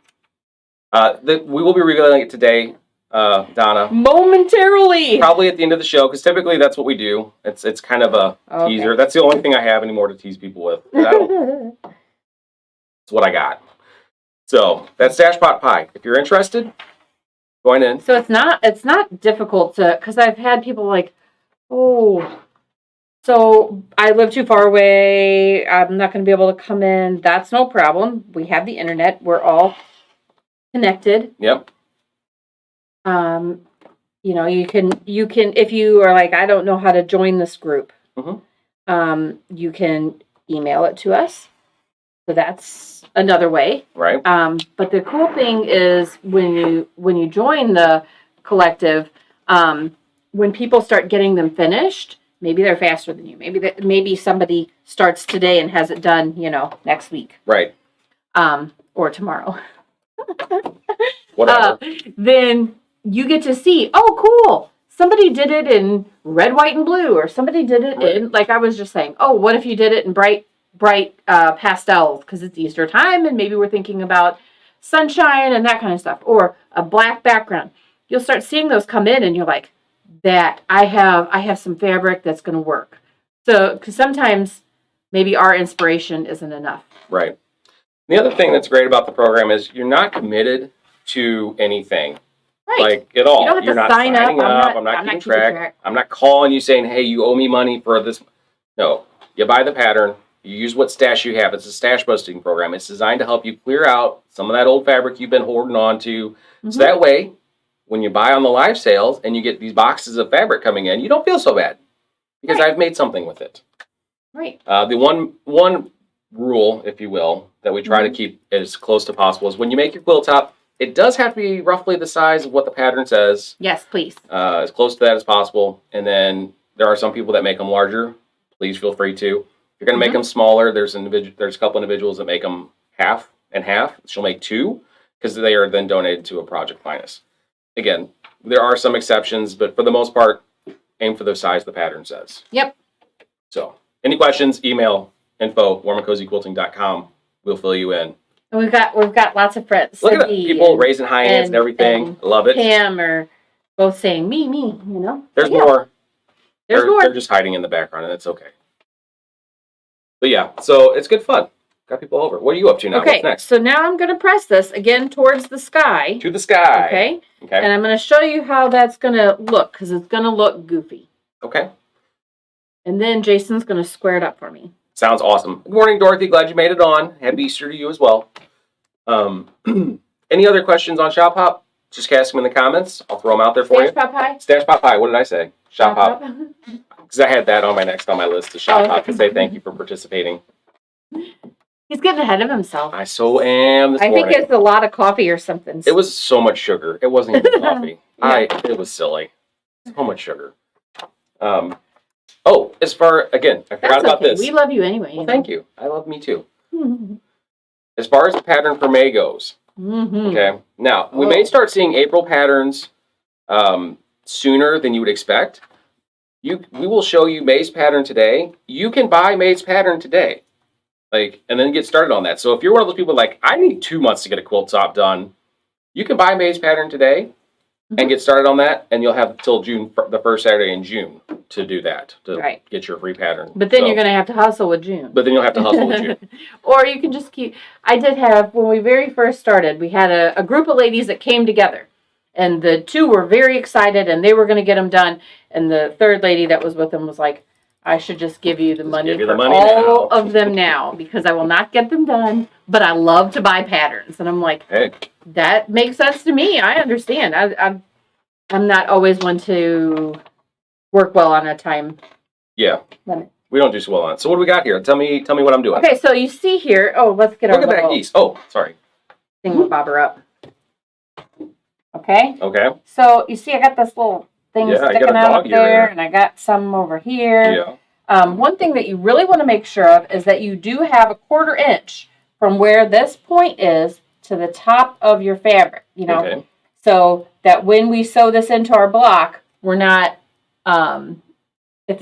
We will be revealing it today, Donna. Momentarily. Probably at the end of the show, because typically that's what we do. It's kind of a teaser. That's the only thing I have anymore to tease people with. It's what I got. So that's Stash Pot Pie. If you're interested, join in. So it's not difficult because I've had people like, oh, so I live too far away. I'm not going to be able to come in. That's no problem. We have the internet. We're all connected. Yep. You know, you can if you are like, I don't know how to join this group. You can email it to us. So that's another way. Right. But the cool thing is when you join the collective, when people start getting them finished, maybe they're faster than you. Maybe somebody starts today and has it done, next week. Right. Or tomorrow. Whatever. Then you get to see, oh, cool. Somebody did it in red, white, and blue, or somebody did it in, like I was just saying, oh, what if you did it in bright pastels because it's Easter time and maybe we're thinking about sunshine and that kind of stuff, or a black background. You'll start seeing those come in and you're like, that I have some fabric that's going to work. So, because sometimes maybe our inspiration isn't enough. Right. The other thing that's great about the program is you're not committed to anything. Right. Like at all. You don't have You're to not sign up. I'm not keeping track. I'm not calling you saying, hey, you owe me money for this. No. You buy the pattern. You use what stash you have. It's a stash busting program. It's designed to help you clear out some of that old fabric you've been holding on to. Mm-hmm. So that way, when you buy on the live sales and you get these boxes of fabric coming in, you don't feel so bad because I've made something with it. Right. The one rule, if you will, that we try to keep as close to possible is when you make your quilt top, it does have to be roughly the size of what the pattern says. Yes, please. As close to that as possible. And then there are some people that make them larger. Please feel free to. If you're going to make them smaller, there's a couple individuals that make them half and half. She'll make 2 because they are then donated to a Project Finest. Again, there are some exceptions, but for the most part, aim for the size the pattern says. Yep. So, any questions, email info@warmandcozyquilting.com. We'll fill you in. And we've got lots of friends. Look at that. People raising high hands and everything. I love it. Pam are both saying me, There's more. There's more. They're just hiding in the background, and it's okay. But yeah, so it's good fun. Got people over. What are you up to now? Okay, What's next? so now I'm going to press this again towards the sky. To the sky. Okay. Okay. And I'm going to show you how that's going to look, because it's going to look goofy. Okay. And then Jason's going to square it up for me. Sounds awesome. Good morning, Dorothy. Glad you made it on. Happy Easter to you as well. Any other questions on Shop Hop? Just cast them in the comments. I'll throw them out there for you. Stash Pot Pie? Stash Pot Pie. What did I say? Shop Hop. Because I had that on my list to Shop Hop to say thank you for participating. He's getting ahead of himself. I so am this morning. I think it's a lot of coffee or something. It was so much sugar. It wasn't even coffee. It was silly. So much sugar. As far, again, I forgot about this. We love you anyway. Well, thank you. I love me too. As far as the pattern for May goes, okay. Now, we may start seeing April patterns sooner than you would expect. We will show you May's pattern today. You can buy May's pattern today. And then get started on that. So if you're one of those people like, I need 2 months to get a quilt top done, you can buy May's pattern today and get started on that, and you'll have till June, the first Saturday in June, to do that, to get your free pattern. But then you're going to have to hustle with June. But then you'll have to hustle with June. Or you can just keep, I did have, when we very first started, we had a group of ladies that came together. And the 2 were very excited, and they were going to get them done. And the third lady that was with them was like, I should just give you the money for all of them now, because I will not get them done, but I love to buy patterns. And I'm like, hey, that makes sense to me. I understand. I'm not always one to work well on a time limit. We don't do so well on it. So what do we got here? Tell me what I'm doing. Okay, so you see here. Oh, let's get Look at that geese. Oh, sorry. Thingamabobber up. Okay. Okay. So you see, I got this little thing sticking out up there, and I got some over here. one thing that you really want to make sure of is that you do have a 1/4 inch from where this point is to the top of your fabric, Okay. so that when we sew this into our block, we're not, if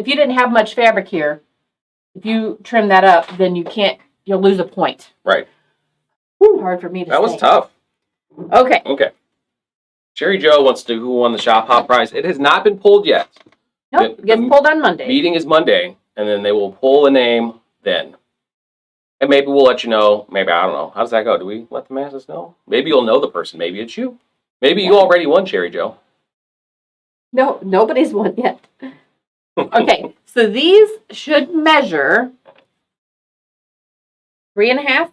you didn't have much fabric here, if you trim that up, then you'll lose a point. Right. Whew, hard for me to That was say. tough. Okay. Okay. Sherry Joe wants to know who won the Shop Hop prize. It has not been pulled yet. Nope, The- it gets the pulled on Monday. Meeting is Monday, and then they will pull the name then. And maybe we'll let you know. Maybe, I don't know. How does that go? Do we let the masses know? Maybe you'll know the person. Maybe it's you. Maybe you already won, Sherry Joe. No, nobody's won yet. Okay, so these should measure 3.5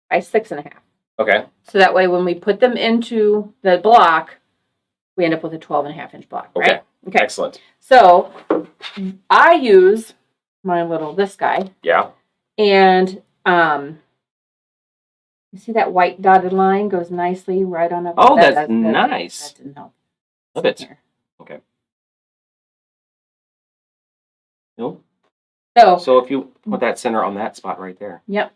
by 6.5. Okay. So that way, when we put them into the block, we end up with a 12.5-inch block, right? Okay. Excellent. So I use this guy, Yeah. and you see that white dotted line goes nicely right on up. Oh, that's nice. That didn't help. Love it. Here. Okay. Nope. So So if you put that center on that spot right there. Yep.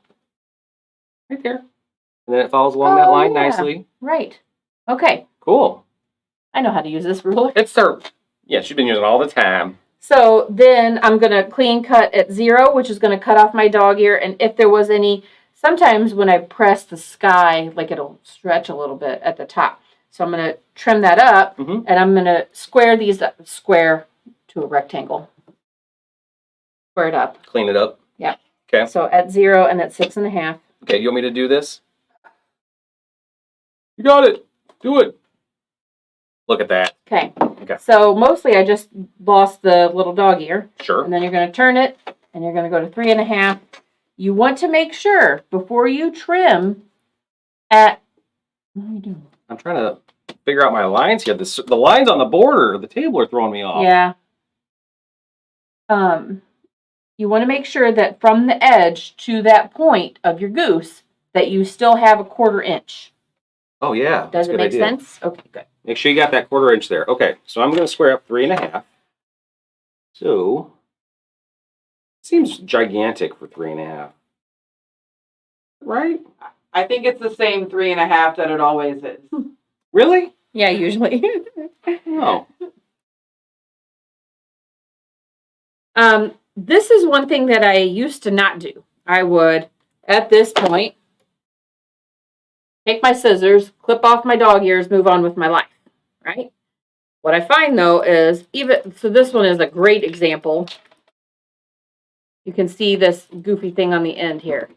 Right there. And then it follows along that line yeah. nicely. Right. Okay. Cool. I know how to use this ruler. It's their, yeah, she's been using it all the time. So then I'm going to clean cut at 0, which is going to cut off my dog ear. And if there was any, sometimes when I press the sky, like it'll stretch a little bit at the top. So I'm going to trim that up, and I'm going to square these up, square to a rectangle. Square it up. Clean it up. Yeah. Okay. So at 0 and at 6.5. Okay, you want me to do this? You got it. Do it. Look at that. Okay. Okay. So mostly I just lost the little dog ear. Sure. And then you're going to turn it, and you're going to go to 3.5. You want to make sure before you trim what are you doing? I'm trying to figure out my lines here. The lines on the border of the table are throwing me off. Yeah. You want to make sure that from the edge to that point of your goose that you still have a 1/4 inch. Oh, yeah. Does it make sense? Okay, good. Make sure you got that 1/4 inch there. Okay, so I'm going to square up 3.5. So, seems gigantic for 3.5. Right? I think it's the same 3.5 that it always is. Really? Yeah, usually. Oh. This is one thing that I used to not do. I would, at this point, take my scissors, clip off my dog ears, move on with my life, right? What I find, though, is so this one is a great example. You can see this goofy thing on the end here.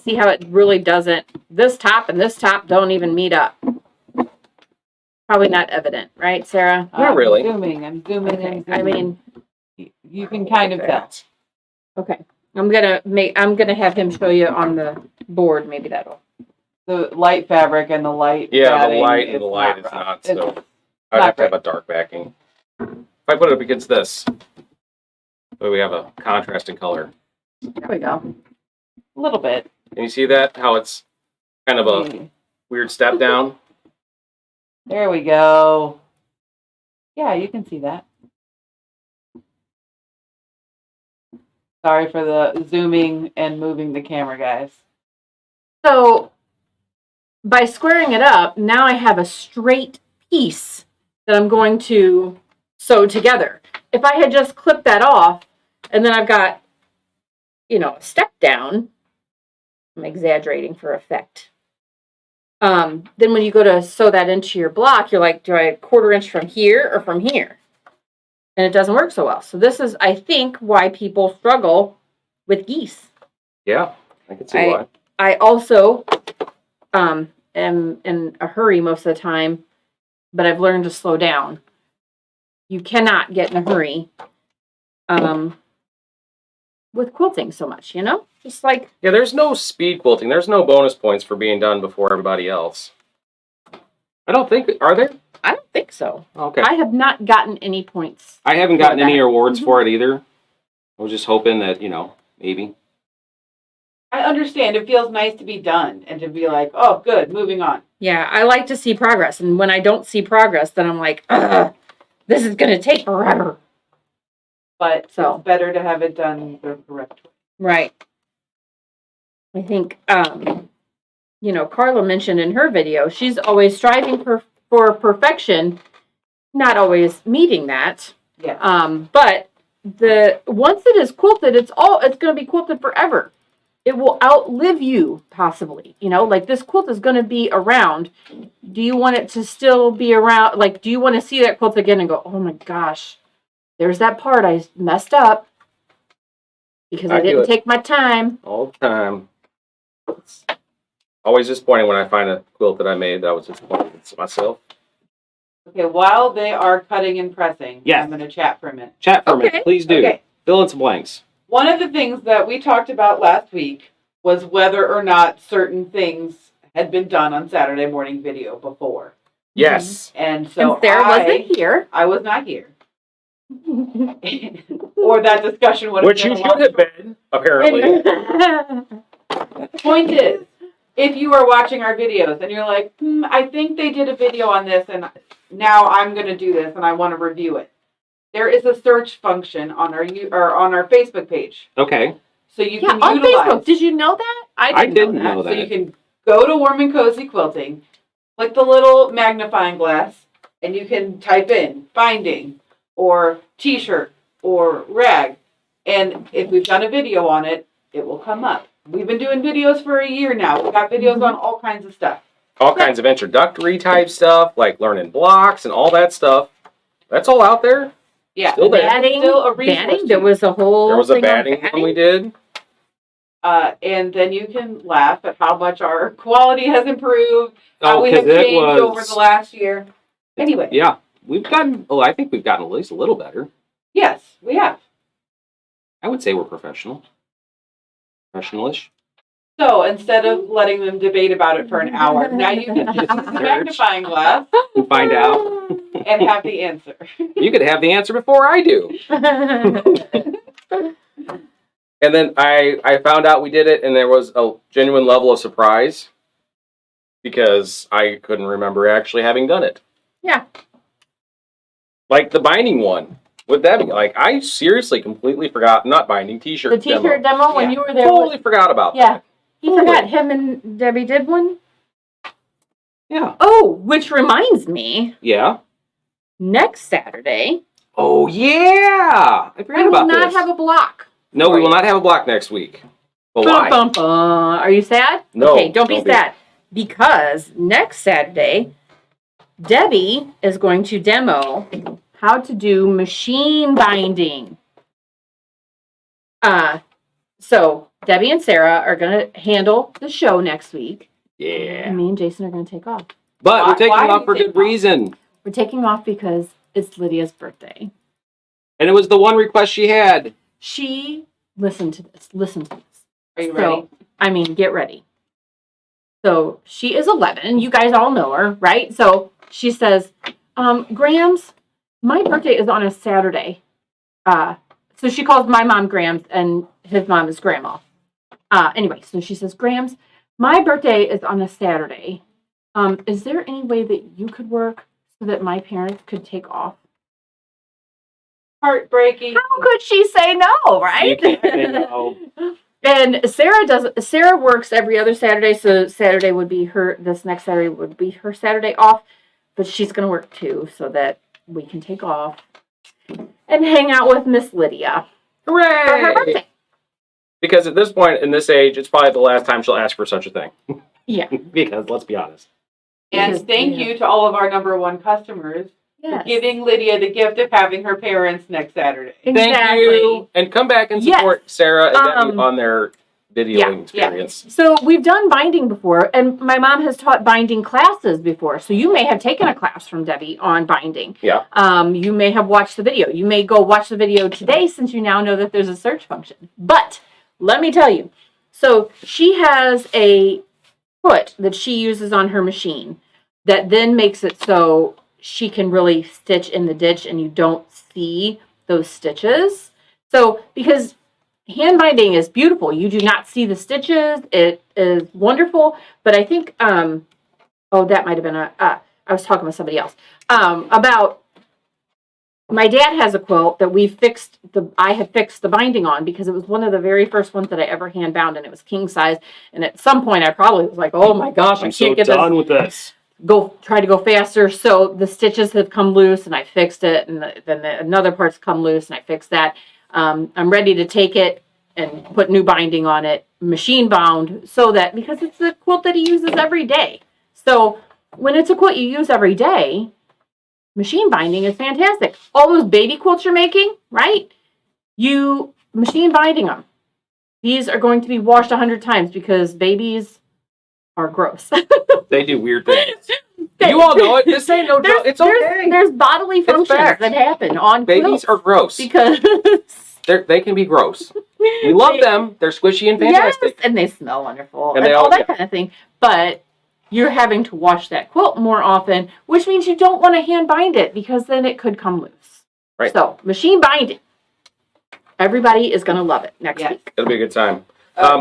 See how it really doesn't, this top and this top don't even meet up. Probably not evident, right, Sarah? Not really. I'm zooming Okay. in. I mean, you can kind of tell. okay. I'm gonna have him show you on the board. Maybe that'll. The light fabric and the light. Yeah, the batting, light and it's the light is rough. not It's so. I'd have to have a dark backing. If I put it up against this, so we have a contrasting color. There we go. a little bit. Can you see that? How it's kind of a weird step down? There we go. Yeah, you can see that. Sorry for the zooming and moving the camera, guys. So by squaring it up, now I have a straight piece that I'm going to sew together. If I had just clipped that off and then I've got, a step down, I'm exaggerating for effect. Then when you go to sew that into your block, you're like, do I 1/4 inch from here or from here? And it doesn't work so well. So this is, I think, why people struggle with geese. Yeah, I can see why. I also am in a hurry most of the time, but I've learned to slow down. You cannot get in a hurry with quilting so much, Just like... Yeah, there's no speed quilting. There's no bonus points for being done before everybody else. I don't think... Are there? I don't think so. Okay. I have not gotten any points. I haven't gotten any awards Mm-hmm. for it either. I was just hoping that, maybe. I understand. It feels nice to be done and to be like, oh, good, moving on. Yeah, I like to see progress. And when I don't see progress, then I'm like, ugh, this is going to take forever. but So. it's better to have it done the correct way. Right. I think, Carla mentioned in her video, she's always striving for perfection, not always meeting that. Yeah. But once it is quilted, it's going to be quilted forever. It will outlive you, possibly. Like this quilt is going to be around. Do you want it to still be around? Like, do you want to see that quilt again and go, oh my gosh, there's that part I messed up because I didn't take my time. All the time. It's always disappointing when I find a quilt that I made that I was disappointed with myself. Okay, while they are cutting and pressing, yes. I'm going to chat for a minute. Chat for a minute, please do. Okay. Fill in some blanks. One of the things that we talked about last week was whether or not certain things had been done on Saturday morning video before. Yes. And so Sarah wasn't here. I was not here. Or that discussion would have Which been you should have been, apparently. The point is, if you are watching our videos and you're like, I think they did a video on this and now I'm going to do this and I want to review it. There is a search function on our Facebook page. Okay. So you can on utilize. Facebook. Did you know that? I didn't know that. So you can go to Warm N Cozy Quilting, click the little magnifying glass, and you can type in binding or t-shirt or rag. And if we've done a video on it, it will come up. We've been doing videos for a year now. We've got videos on all kinds of stuff. All kinds of introductory type stuff, like learning blocks and all that stuff. That's all out there. Yeah. Still there. Still a resource. Batting? There was a whole There was a thing on batting one we did. And then you can laugh at how much our quality has improved, how we have changed over the last year. Anyway. Yeah. I think we've gotten at least a little better. Yes, we have. I would say we're professional. Professional-ish. So instead of letting them debate about it for an hour, now you can use the magnifying glass and find out. And have the answer. You could have the answer before I do. And then I found out we did it, and there was a genuine level of surprise because I couldn't remember actually having done it. Yeah. Like the binding one. Would that be like I seriously completely forgot not binding t-shirt The t-shirt demo when you were there. Totally forgot about that. He forgot him and Debbie did one. Yeah. Oh, which reminds me. Yeah. Next Saturday. Oh yeah. I forgot about this. We will not have a block. No, we will not have a block next week. But why? Are you sad? No. Okay, don't be sad. Because next Saturday, Debbie is going to demo how to do machine binding. So Debbie and Sarah are going to handle the show next week. Yeah. And me and Jason are going to take off. But we're taking off for good reason. We're taking off because it's Lydia's birthday. And it was the one request she had. Listen to this. Are you ready? Get ready. So she is 11. You guys all know her, right? So she says, Grams, my birthday is on a Saturday. So she calls my mom Grams and his mom is Grandma. Anyway, so she says, Grams, my birthday is on a Saturday. Is there any way that you could work so that my parents could take off? Heartbreaking. How could she say no, right? You can't say no. And Sarah works every other Saturday, so this next Saturday would be her Saturday off, but she's going to work too so that we can take off and hang out with Miss Lydia. Hooray! For her birthday. Because at this point, in this age, it's probably the last time she'll ask for such a thing. Yeah. Because, let's be honest. And thank you to all of our #1 customers for giving Lydia the gift of having her parents next Saturday. Exactly. Thank you. And come back and support Sarah and Debbie on their videoing experience. Yeah. So we've done binding before, and my mom has taught binding classes before. So you may have taken a class from Debbie on binding. Yeah. You may have watched the video. You may go watch the video today since you now know that there's a search function. But let me tell you. So she has a foot that she uses on her machine that then makes it so she can really stitch in the ditch and you don't see those stitches. So because hand binding is beautiful, you do not see the stitches. It is wonderful. But I think, that might have been I was talking with somebody else about my dad has a quilt that I have fixed the binding on because it was one of the very first ones that I ever hand bound, and it was king size. And at some point, I probably was like, "Oh my gosh, I can't get done with this." Try to go faster. So the stitches have come loose, and I fixed it, and then another part's come loose, and I fixed that. I'm ready to take it and put new binding on it, machine bound, so that because it's a quilt that he uses every day. So when it's a quilt you use every day, machine binding is fantastic. All those baby quilts you're making, right? You machine binding them. These are going to be washed 100 times because babies are gross. They do weird things. You all know it. This ain't no joke. It's okay. There's bodily functions that happen on babies quilts are gross because they can be gross. We love them. They're squishy and fantastic. Yes, and they smell wonderful And and all that kind of thing. But you're having to wash that quilt more often, which means you don't want to hand bind it because then it could come loose. Right. So machine binding. Everybody is going to love it next week. It'll be a good time.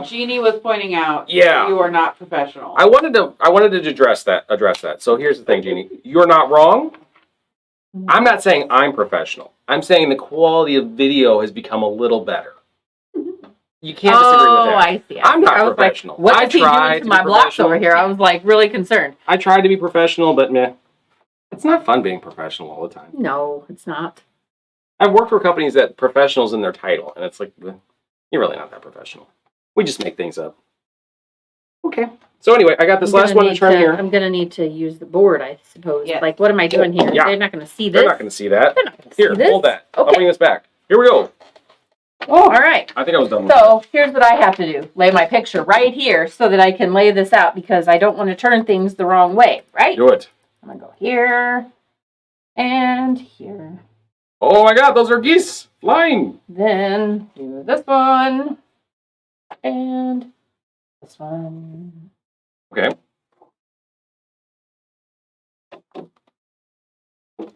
Jeannie was pointing out Yeah. that you are not professional. I wanted to address that. So here's the thing, Jeannie. You're not wrong. I'm not saying I'm professional. I'm saying the quality of video has become a little better. You can't disagree with that. I see. I'm not I was professional. Like, what is he tried doing to my blocks over here? I was like really concerned. I tried to be professional, but meh. It's not fun being professional all the time. No, it's not. I've worked for companies that professionals in their title, and it's like, you're really not that professional. We just make things up. Okay. So anyway, I got this last one to trim here. I'm going to need to use the board, I suppose. Yes. Like, what am I doing here? Yeah. They're not going to see this. They're not going to see that. They're not going to Here, see this. hold that. I'll Okay. bring this back. Here we go. Oh, all right. I think I was done with So here's what I have to do. Lay my picture right here so that I can lay this out because I don't want to turn things the wrong way, right? Do it. I'm going to go here and here. Oh my God, those are geese flying. Then do this one and this one. Okay.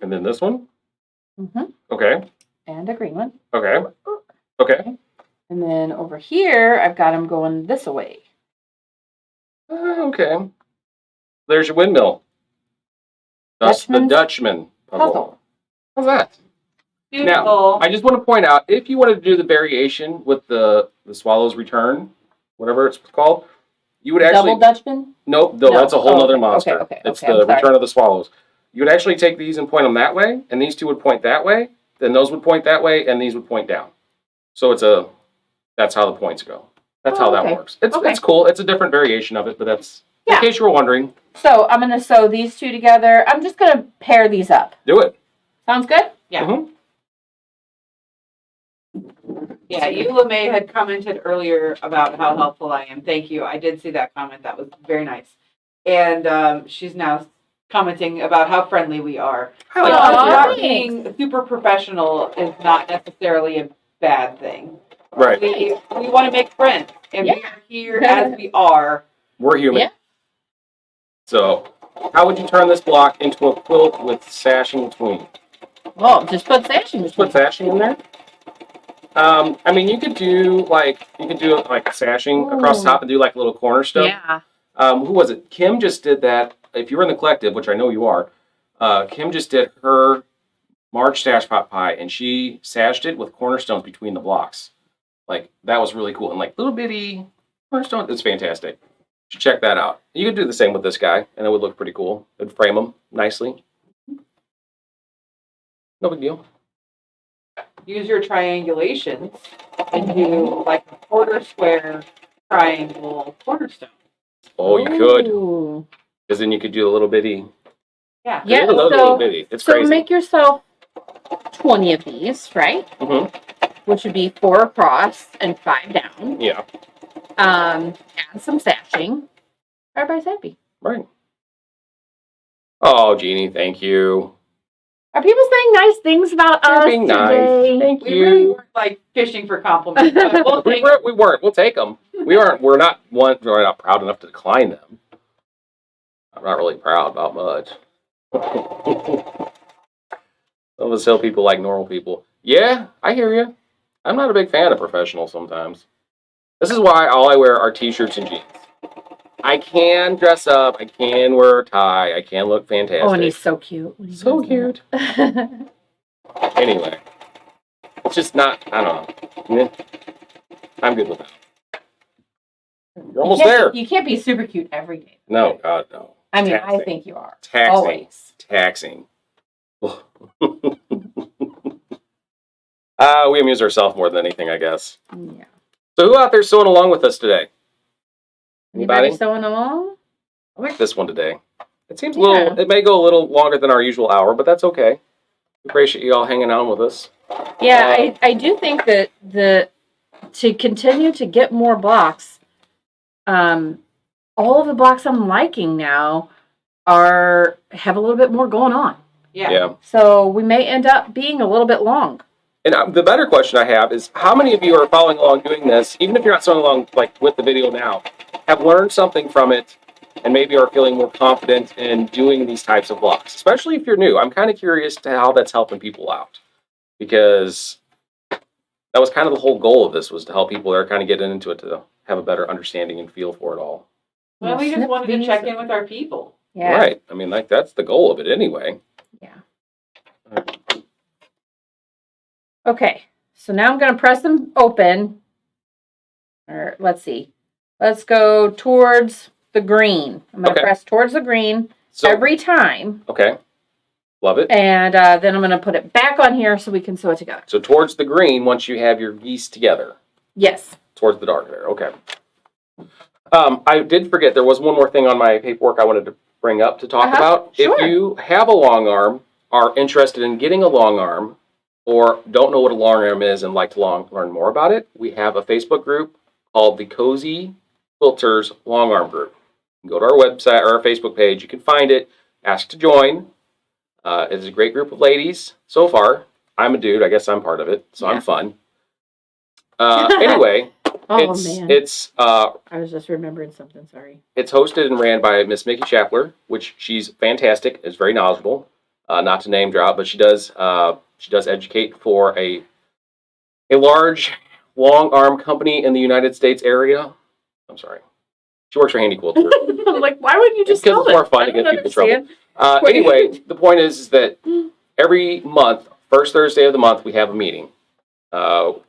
And then this one. Mm-hmm. Okay. And a green one. Okay. Okay. And then over here, I've got them going this way. Okay. There's your windmill. That's the Dutchman's Dutchman puzzle. How's that? Beautiful. Now, I just want to point out, if you wanted to do the variation with the Swallow's Return, whatever it's called, you would actually... Double Dutchman? Nope, no, that's a whole other monster. Okay, it's I'm the sorry. Return of the Swallows. You would actually take these and point them that way, and these two would point that way, then those would point that way, and these would point down. So that's how the points go. That's how that works. It's cool. It's a different variation of it, but that's, in case you were wondering. So I'm going to sew these two together. I'm just going to pair these up. Do it. Sounds good? Yeah. Mm-hmm. Yeah, Eula May had commented earlier about how helpful I am. Thank you. I did see that comment. That was very nice. And she's now commenting about how friendly we are. I like Not thanks. being super professional is not necessarily a bad thing. Right. We want to make friends, and we Yeah. are here as we are. We're human. Yeah. So, how would you turn this block into a quilt with sashing between? Well, just put sashing. Just put sashing in there. I mean, you could do like sashing across the top and do like a little cornerstone. Yeah. Who was it? Kim just did that. If you were in the collective, which I know you are, Kim just did her March stash pot pie, and she sashed it with cornerstones between the blocks. Like, that was really cool. And like little bitty cornerstone. It's fantastic. You should check that out. You could do the same with this guy, and it would look pretty cool. It'd frame him nicely. No big deal. Use your triangulations and do like a quarter square triangle cornerstone. Oh, you could. Ooh. Because then you could do a little bitty. Yeah. Yeah, Little so, bitty. It's so crazy. make yourself 20 of these, right? Mm-hmm. Which would be 4 across and 5 down. Yeah. Add some sashing. Everybody's happy. Right. Oh, Jeannie, thank you. Are people saying nice things about You're us being today? nice. Thank We really you. weren't like fishing for compliments. But we'll We take weren't. We'll take them. We're not proud enough to decline them. I'm not really proud about much. Some of us tell people like normal people. Yeah, I hear you. I'm not a big fan of professionals sometimes. This is why all I wear are t-shirts and jeans. I can dress up. I can wear a tie. I can look fantastic. Oh, and he's so cute. when he So does that. Anyway, it's just not. I don't know. I'm good with that. You're almost there. You can't be super cute every day. No, God, no. I mean, Taxing. I think you are. Taxing. Always. Taxing. We amuse ourselves more than anything, I guess. Yeah. So who out there sewing along with us today? Anybody sewing along? I like this one today. It seems a little, it may go a little longer than our usual hour, but that's okay. We appreciate you all hanging out with us. Yeah, I do think that to continue to get more blocks, all of the blocks I'm liking now have a little bit more going on. Yeah. So we may end up being a little bit long. And the better question I have is, how many of you are following along doing this, even if you're not sewing along like with the video now, have learned something from it and maybe are feeling more confident in doing these types of blocks, especially if you're new? I'm kind of curious to how that's helping people out, because that was kind of the whole goal of this, was to help people that are kind of getting into it to have a better understanding and feel for it all. Well, we just wanted to check in with our people. Yeah. Right. I mean, like, that's the goal of it anyway. Yeah. Okay, so now I'm going to press them open. Or let's see. Let's go towards the green. I'm going to press towards the green every time. Okay. Love it. And then I'm going to put it back on here so we can sew it together. So towards the green once you have your geese together. Yes. Towards the dark there. Okay. I did forget, there was one more thing on my paperwork I wanted to bring up to talk about. Sure. If you have a long arm, are interested in getting a long arm, or don't know what a long arm is and like to learn more about it, we have a Facebook group called the Cozy Quilters Long Arm Group. You can go to our website or our Facebook page. You can find it. Ask to join. It's a great group of ladies so far. I'm a dude. I guess I'm part of it, so I'm fun. Anyway, it's I was just remembering something. Sorry. It's hosted and ran by Miss Mickey Schaffler, which she's fantastic. Is very knowledgeable. Not to name drop, but she does educate for a large long arm company in the United States area. I'm sorry. She works for Handy Quilt. I'm like, why wouldn't you just tell it? Because it's more fun to get people in trouble. Anyway, the point is that every month, first Thursday of the month, we have a meeting,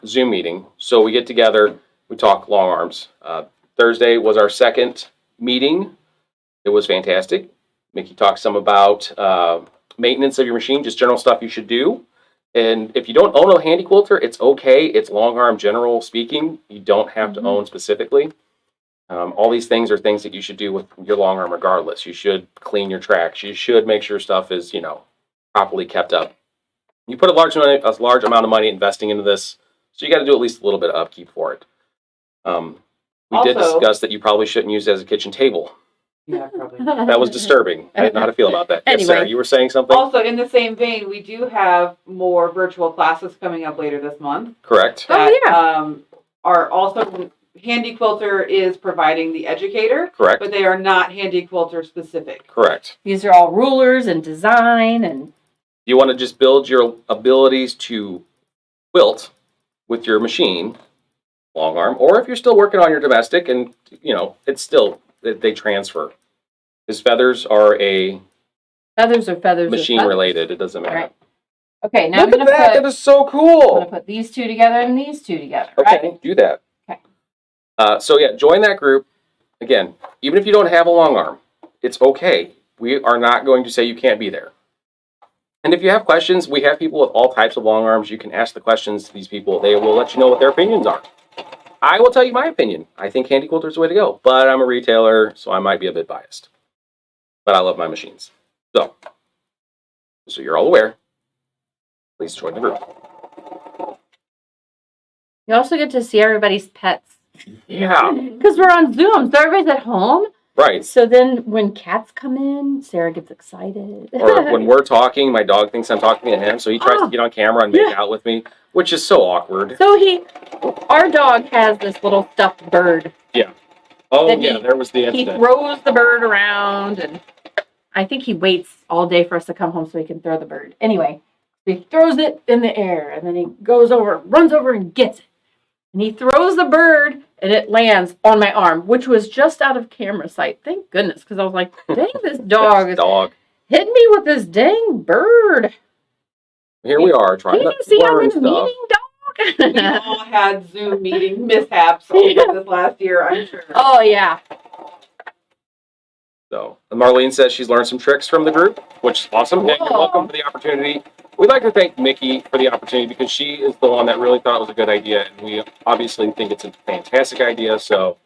Zoom meeting. So we get together, we talk long arms. Thursday was our second meeting. It was fantastic. Mickey talked some about maintenance of your machine, just general stuff you should do. And if you don't own a Handy Quilter, it's okay. It's long arm general speaking. You don't have to own specifically. All these things are things that you should do with your long arm regardless. You should clean your tracks. You should make sure stuff is, properly kept up. You put a large amount of money investing into this, so you got to do at least a little bit of upkeep for it. We did discuss that you probably shouldn't use it as a kitchen table. Yeah, probably. That was disturbing. I didn't know how to feel about that. Anyway. Yes, Sarah, you were saying something? Also, in the same vein, we do have more virtual classes coming up later this month. Correct. That, are also, Handy Quilter is providing the educator. Correct. But they are not Handy Quilter specific. Correct. These are all rulers and design and... You want to just build your abilities to quilt with your machine, long arm, or if you're still working on your domestic and, it's still... They transfer. His feathers are feathers machine related. It doesn't matter. Right. Okay, now Look at that. That is so cool. I'm gonna put these two together and these two together. Okay, right? do that. Okay. So yeah, join that group. Again, even if you don't have a long arm, it's okay. We are not going to say you can't be there. And if you have questions, we have people with all types of long arms. You can ask the questions to these people. They will let you know what their opinions are. I will tell you my opinion. I think Handy Quilter is the way to go, but I'm a retailer, so I might be a bit biased. But I love my machines. So you're all aware. Please join the group. You also get to see everybody's pets. Yeah. Because we're on Zoom, so everybody's at home. Right. So then when cats come in, Sarah gets excited. Or when we're talking, my dog thinks I'm talking to him, so he tries to get on camera and make out with me, which is so awkward. So our dog has this little stuffed bird. Yeah. Oh, yeah, there was the incident. He throws the bird around, and I think he waits all day for us to come home so he can throw the bird. Anyway, he throws it in the air, and then he runs over and gets it. And he throws the bird, and it lands on my arm, which was just out of camera sight. Thank goodness, because I was like, dang, this dog is hitting me with this dang bird. Here we are trying Can to you see I'm learn in a stuff. meeting, We dog? all had Zoom meeting mishaps over this last year, I'm sure. Oh, yeah. So, and Marlene says she's learned some tricks from the group, which is awesome. And you're Cool. welcome for the opportunity. We'd like to thank Mickey for the opportunity because she is the one that really thought it was a good idea. And we obviously think it's a fantastic idea. So,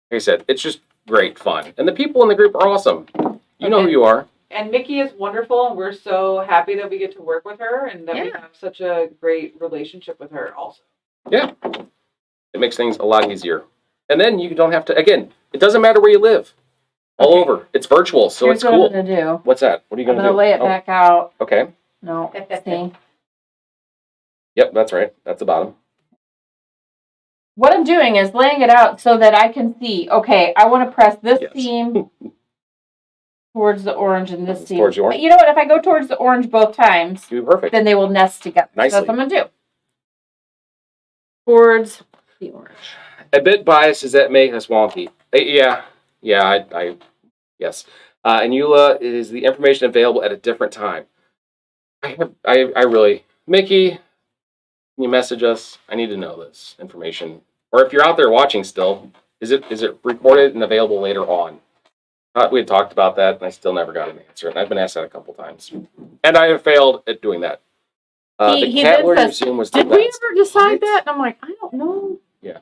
like I said, it's just great fun. And the people in the group are awesome. You know who you are. And Mickey is wonderful, and we're so happy that we get to work with her and that we have such a great relationship with her also. Yeah. It makes things a lot easier. And then you don't have to, again, it doesn't matter where you live. All over. It's virtual, so Here's it's cool. what I'm going to do. What's that? What are you going I'm to do? going to lay it back out. Okay. No, see. Yep, that's right. That's the bottom. What I'm doing is laying it out so that I can see, okay, I want to press this seam towards the orange and this seam. Towards the orange? You know what? If I go towards the orange both times, You're perfect. then they will nest together. Nicely. So that's what I'm going to do. Towards the orange. A bit biased is that make us wonky. Yeah, yes. And Eula, is the information available at a different time? I really, Mickey, can you message us? I need to know this information. Or if you're out there watching still, is it recorded and available later on? We had talked about that, and I still never got an answer. And I've been asked that a couple times, and I have failed at doing that. The cat lawyer Zoom was the best. Did we ever decide what? that? And I'm like, I don't know. Yeah,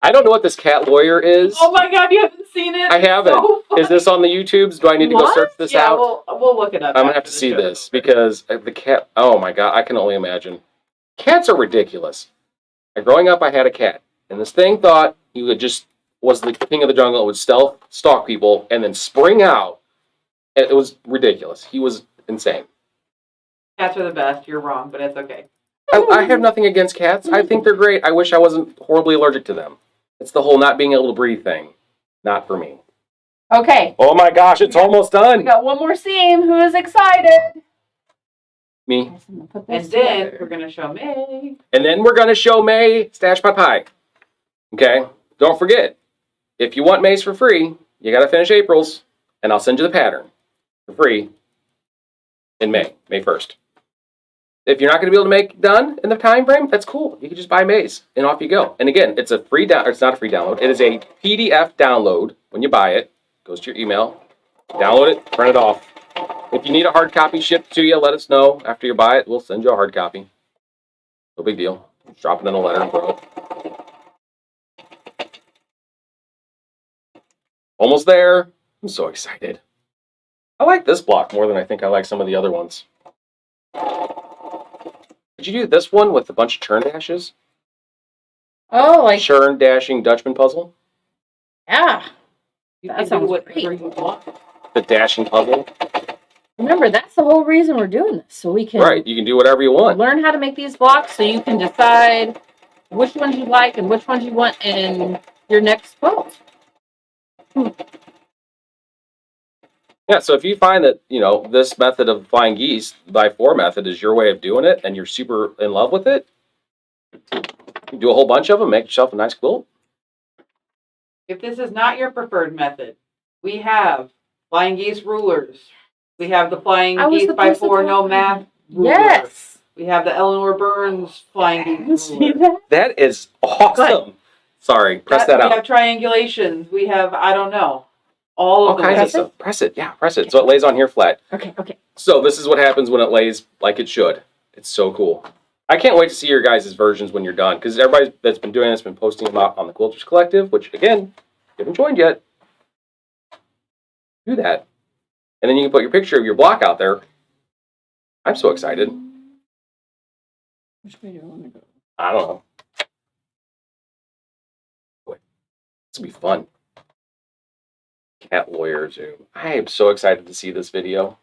I don't know what this cat lawyer is. Oh my God, you haven't seen it? I haven't. So is this on the YouTubes? Do I need to go search this out? We'll look it up. I'm gonna have to see this because the cat. Oh my God, I can only imagine. Cats are ridiculous. Growing up, I had a cat, and this thing thought he would just was the king of the jungle. It would stealth stalk people and then spring out. It was ridiculous. He was insane. Cats are the best. You're wrong, but it's okay. I have nothing against cats. I think they're great. I wish I wasn't horribly allergic to them. It's the whole not being able to breathe thing. Not for me. Okay. Oh my gosh, it's almost done. We got one more seam. Who is excited? Me. And then we're going to show May. And then we're going to show May Stash Pot Pie. Okay? Don't forget, if you want May's for free, you got to finish April's, and I'll send you the pattern for free in May 1st. If you're not going to be able to make it done in the time frame, that's cool. You can just buy May's, and off you go. And again, it's a free it's not a free download. It is a PDF download when you buy it. It goes to your email. Download it, print it off. If you need a hard copy shipped to you, let us know after you buy it. We'll send you a hard copy. No big deal. Just drop it in a letter and throw it. Almost there. I'm so excited. I like this block more than I think I like some of the other ones. Did you do this one with a bunch of churn dashes? Oh, like churn dashing Dutchman puzzle? Yeah. You That can sounds do whatever great. you want. The dashing puzzle? Remember, that's the whole reason we're doing this. So we can Right, you can do whatever you want. learn how to make these blocks so you can decide which ones you like and which ones you want in your next quilt. Yeah, so if you find that, this method of flying geese, by 4 method, is your way of doing it, and you're super in love with it, you can do a whole bunch of them, make yourself a nice quilt. If this is not your preferred method, we have flying geese rulers. We have the flying geese by 4 no math ruler. Yes. We have the Eleanor Burns flying geese See ruler. that? That is awesome. Sorry, press that out. We have triangulations. We have, I don't know, all of kinds of stuff. Press it, press it. So it lays on here flat. Okay. So this is what happens when it lays like it should. It's so cool. I can't wait to see your guys' versions when you're done, because everybody that's been doing this has been posting them out on the Quilters Collective, which, again, if you haven't joined yet, do that. And then you can put your picture of your block out there. I'm so excited. Which way do I want to go? I don't know. Boy, this will be fun. Cat lawyer Zoom. I am so excited to see this video.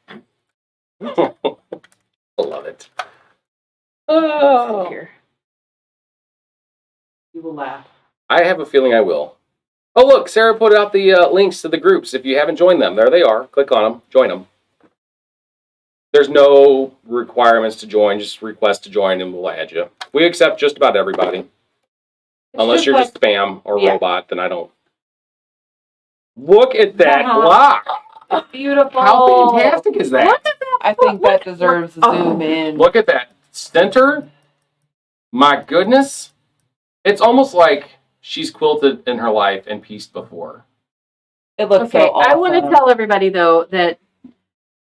I love it. Oh. Here. You will laugh. I have a feeling I will. Oh, look, Sarah put out the links to the groups. If you haven't joined them, there they are. Click on them. Join them. There's no requirements to join. Just request to join and we'll add you. We accept just about everybody. Unless you're just spam or robot, then I don't. Look at that block. It's beautiful. How fantastic is that? Look at that. I think that deserves a zoom in. Look at that. center, my goodness, it's almost like she's quilted in her life and pieced before. It looks Okay, so awesome. I want to tell everybody though that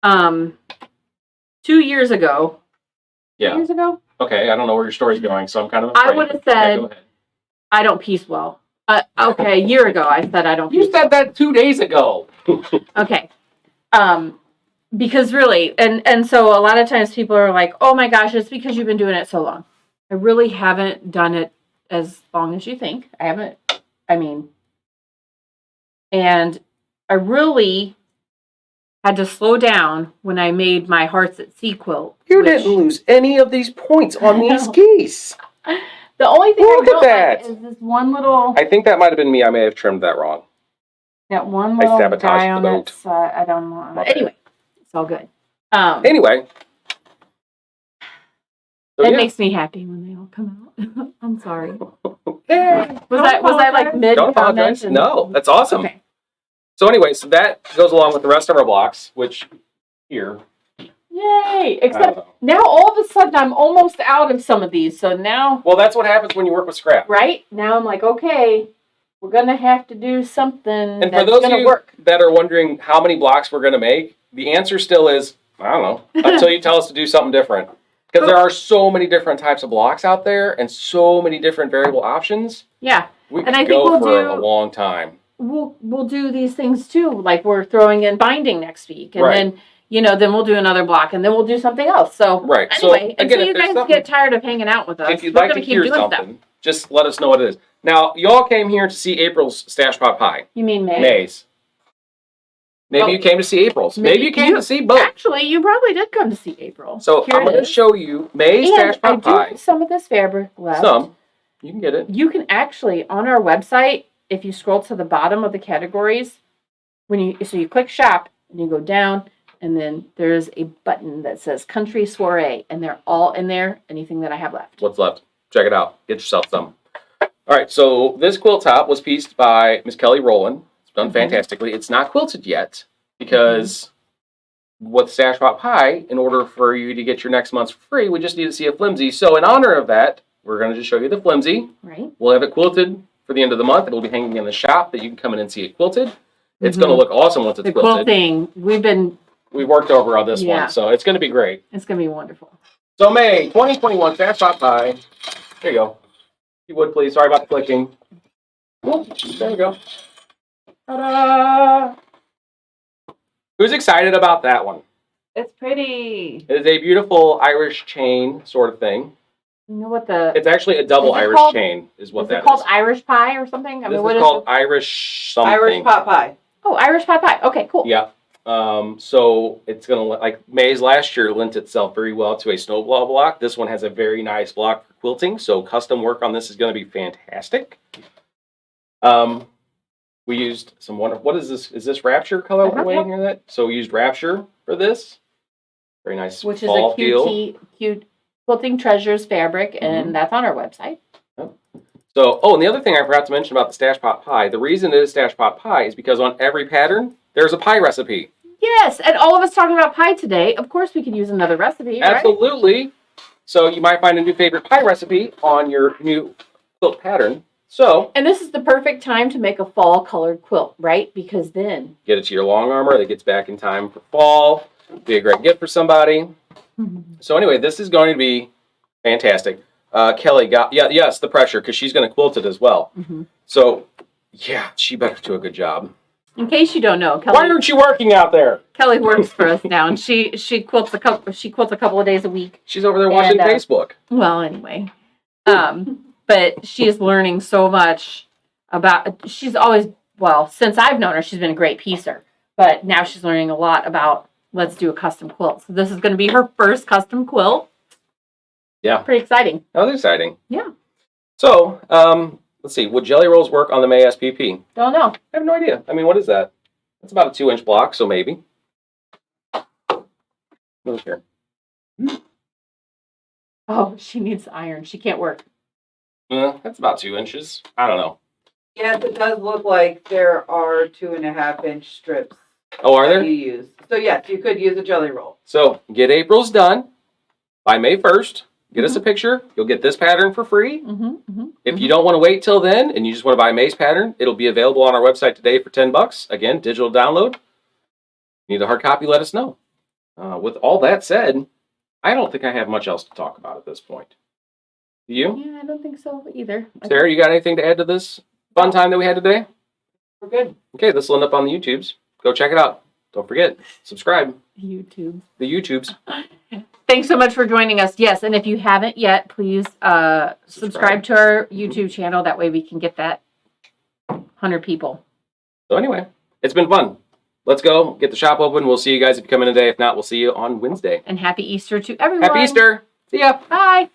2 years ago. Yeah. 2 years ago? Okay, I don't know where your story's going, so I'm kind of I afraid. would have Yeah, said go ahead. I don't piece well. Okay, a year ago I said I don't piece You said that 2 days ago. Okay. Because really, and so a lot of times people are like, oh my gosh, it's because you've been doing it so long. I really haven't done it as long as you think. And I really had to slow down when I made my Hearts at Sea quilt. You didn't lose any of these points on these geese. The only thing Look I don't at that. like is this one little, I think that might have been me. I may have trimmed that wrong. that one I little sabotaged guy the on boat. that side. I don't know. My bad. Anyway, it's all good. Anyway. So, It yeah. makes me happy when they all come out. I'm sorry. Yay. Was I like mid Don't apologize. comment? No, that's awesome. Okay. So anyway, so that goes along with the rest of our blocks, which here. Yay! Except now all of a sudden I'm almost out of some of these. So now, Well, that's what happens when you work with scrap. right? Now I'm like, okay, we're going to have to do something And for that's those going of to you work. that are wondering how many blocks we're going to make, the answer still is, I don't know, until you tell us to do something different. Because there are so many different types of blocks out there and so many different variable options. Yeah. We And could I think go we'll for do- a long time. We'll do these things too. Like we're throwing in binding next week. And Right. then, then we'll do another block and then we'll do something else. So Right. So, anyway, again, until if you there's guys something- get tired of hanging out with us, If you'd we're like to going to keep hear doing something, stuff. just let us know what it is. Now, y'all came here to see April's Stash Pot Pie. You mean May? May's. Maybe Oh. you came to see April's. Maybe you came to see both. Actually, you probably did come to see April. So Here I'm it going to is. show you May's And Stash I Pot do Pie. have some of this fabric left. Some. You can get it. You can actually, on our website, if you scroll to the bottom of the categories, so you click shop and you go down, and then there's a button that says Country Soiree, and they're all in there, anything that I have left. What's left? Check it out. Get yourself some. All right, so this quilt top was pieced by Miss Kelly Rowland. It's done fantastically. It's not quilted yet because with Stash Pot Pie, in order for you to get your next month's free, we just need to see a flimsy. So in honor of that, we're going to just show you the flimsy. Right. We'll have it quilted for the end of the month. It'll be hanging in the shop that you can come in and see it quilted. It's going to look awesome once it's The quilted. quilting, We've worked over on this Yeah. one, so it's going to be great. it's going to be wonderful. So May 2021 Stash Pot Pie. There you go. If you would, please. Sorry about the clicking. Oop, there we go. Ta-da! Who's excited about that one? It's pretty. It is a beautiful Irish chain sort of thing. You know what the... It's actually a double Is it Irish called- chain, is what is that it called is. Irish pie or something? This what is called Irish something. Irish pot pie. Oh, Irish pie pie. Okay, cool. Yeah. So it's gonna like May's last year lent itself very well to a snowball block. This one has a very nice block for quilting, so custom work on this is going to be fantastic. We used some what is this? Is this Rapture color way in here? That so we used Rapture for this. Very nice, Which is fall a feel. cute Quilting Treasures fabric, and that's on our website. So, and the other thing I forgot to mention about the Stash Pot Pie, the reason it is Stash Pot Pie is because on every pattern there's a pie recipe. Yes, and all of us talking about pie today. Of course, we could use another recipe. Right? Absolutely. So you might find a new favorite pie recipe on your new quilt pattern. So And this is the perfect time to make a fall colored quilt, right? Because then get it to your long armor that gets back in time for fall. Be a great gift for somebody. So anyway, this is going to be fantastic. Kelly got the pressure because she's going to quilt it as well. So yeah, she better do a good job. In case you don't know, Why Kelly aren't you working out there? works for us now, and she quilts a couple of days a week. She's over there watching And, Facebook. Well, anyway, but she is learning so much about. She's always since I've known her, she's been a great piecer. But now she's learning a lot about let's do a custom quilt. So this is going to be her first custom quilt. Yeah, Pretty exciting. that was exciting. Yeah. So let's see. Would jelly rolls work on the May SPP? Don't know. I have no idea. I mean, what is that? It's about a 2-inch block, so maybe. Look here. Oh, she needs iron. She can't work. That's about 2 inches. I don't know. Yes, it does look like there are 2.5-inch strips Oh, are that there? you use. So yes, you could use a jelly roll. So get April's done by May 1st. get us a picture. You'll get this pattern for free. Mm-hmm. If you don't want to wait till then and you just want to buy a mace pattern, it'll be available on our website today for $10. Again, digital download. Need a hard copy, let us know. With all that said, I don't think I have much else to talk about at this point. Do you? Yeah, I don't think so either. Sarah, you got anything to add to this fun time that we had today? We're good. Okay, this will end up on the YouTubes. Go check it out. Don't forget, subscribe. YouTube. The YouTubes. Thanks so much for joining us. Yes, and if you haven't yet, please subscribe to our YouTube channel. That way we can get that 100 people. So anyway, it's been fun. Let's go get the shop open. We'll see you guys if you come in today. If not, we'll see you on Wednesday. And happy Easter to everyone. Happy Easter. See ya. Bye.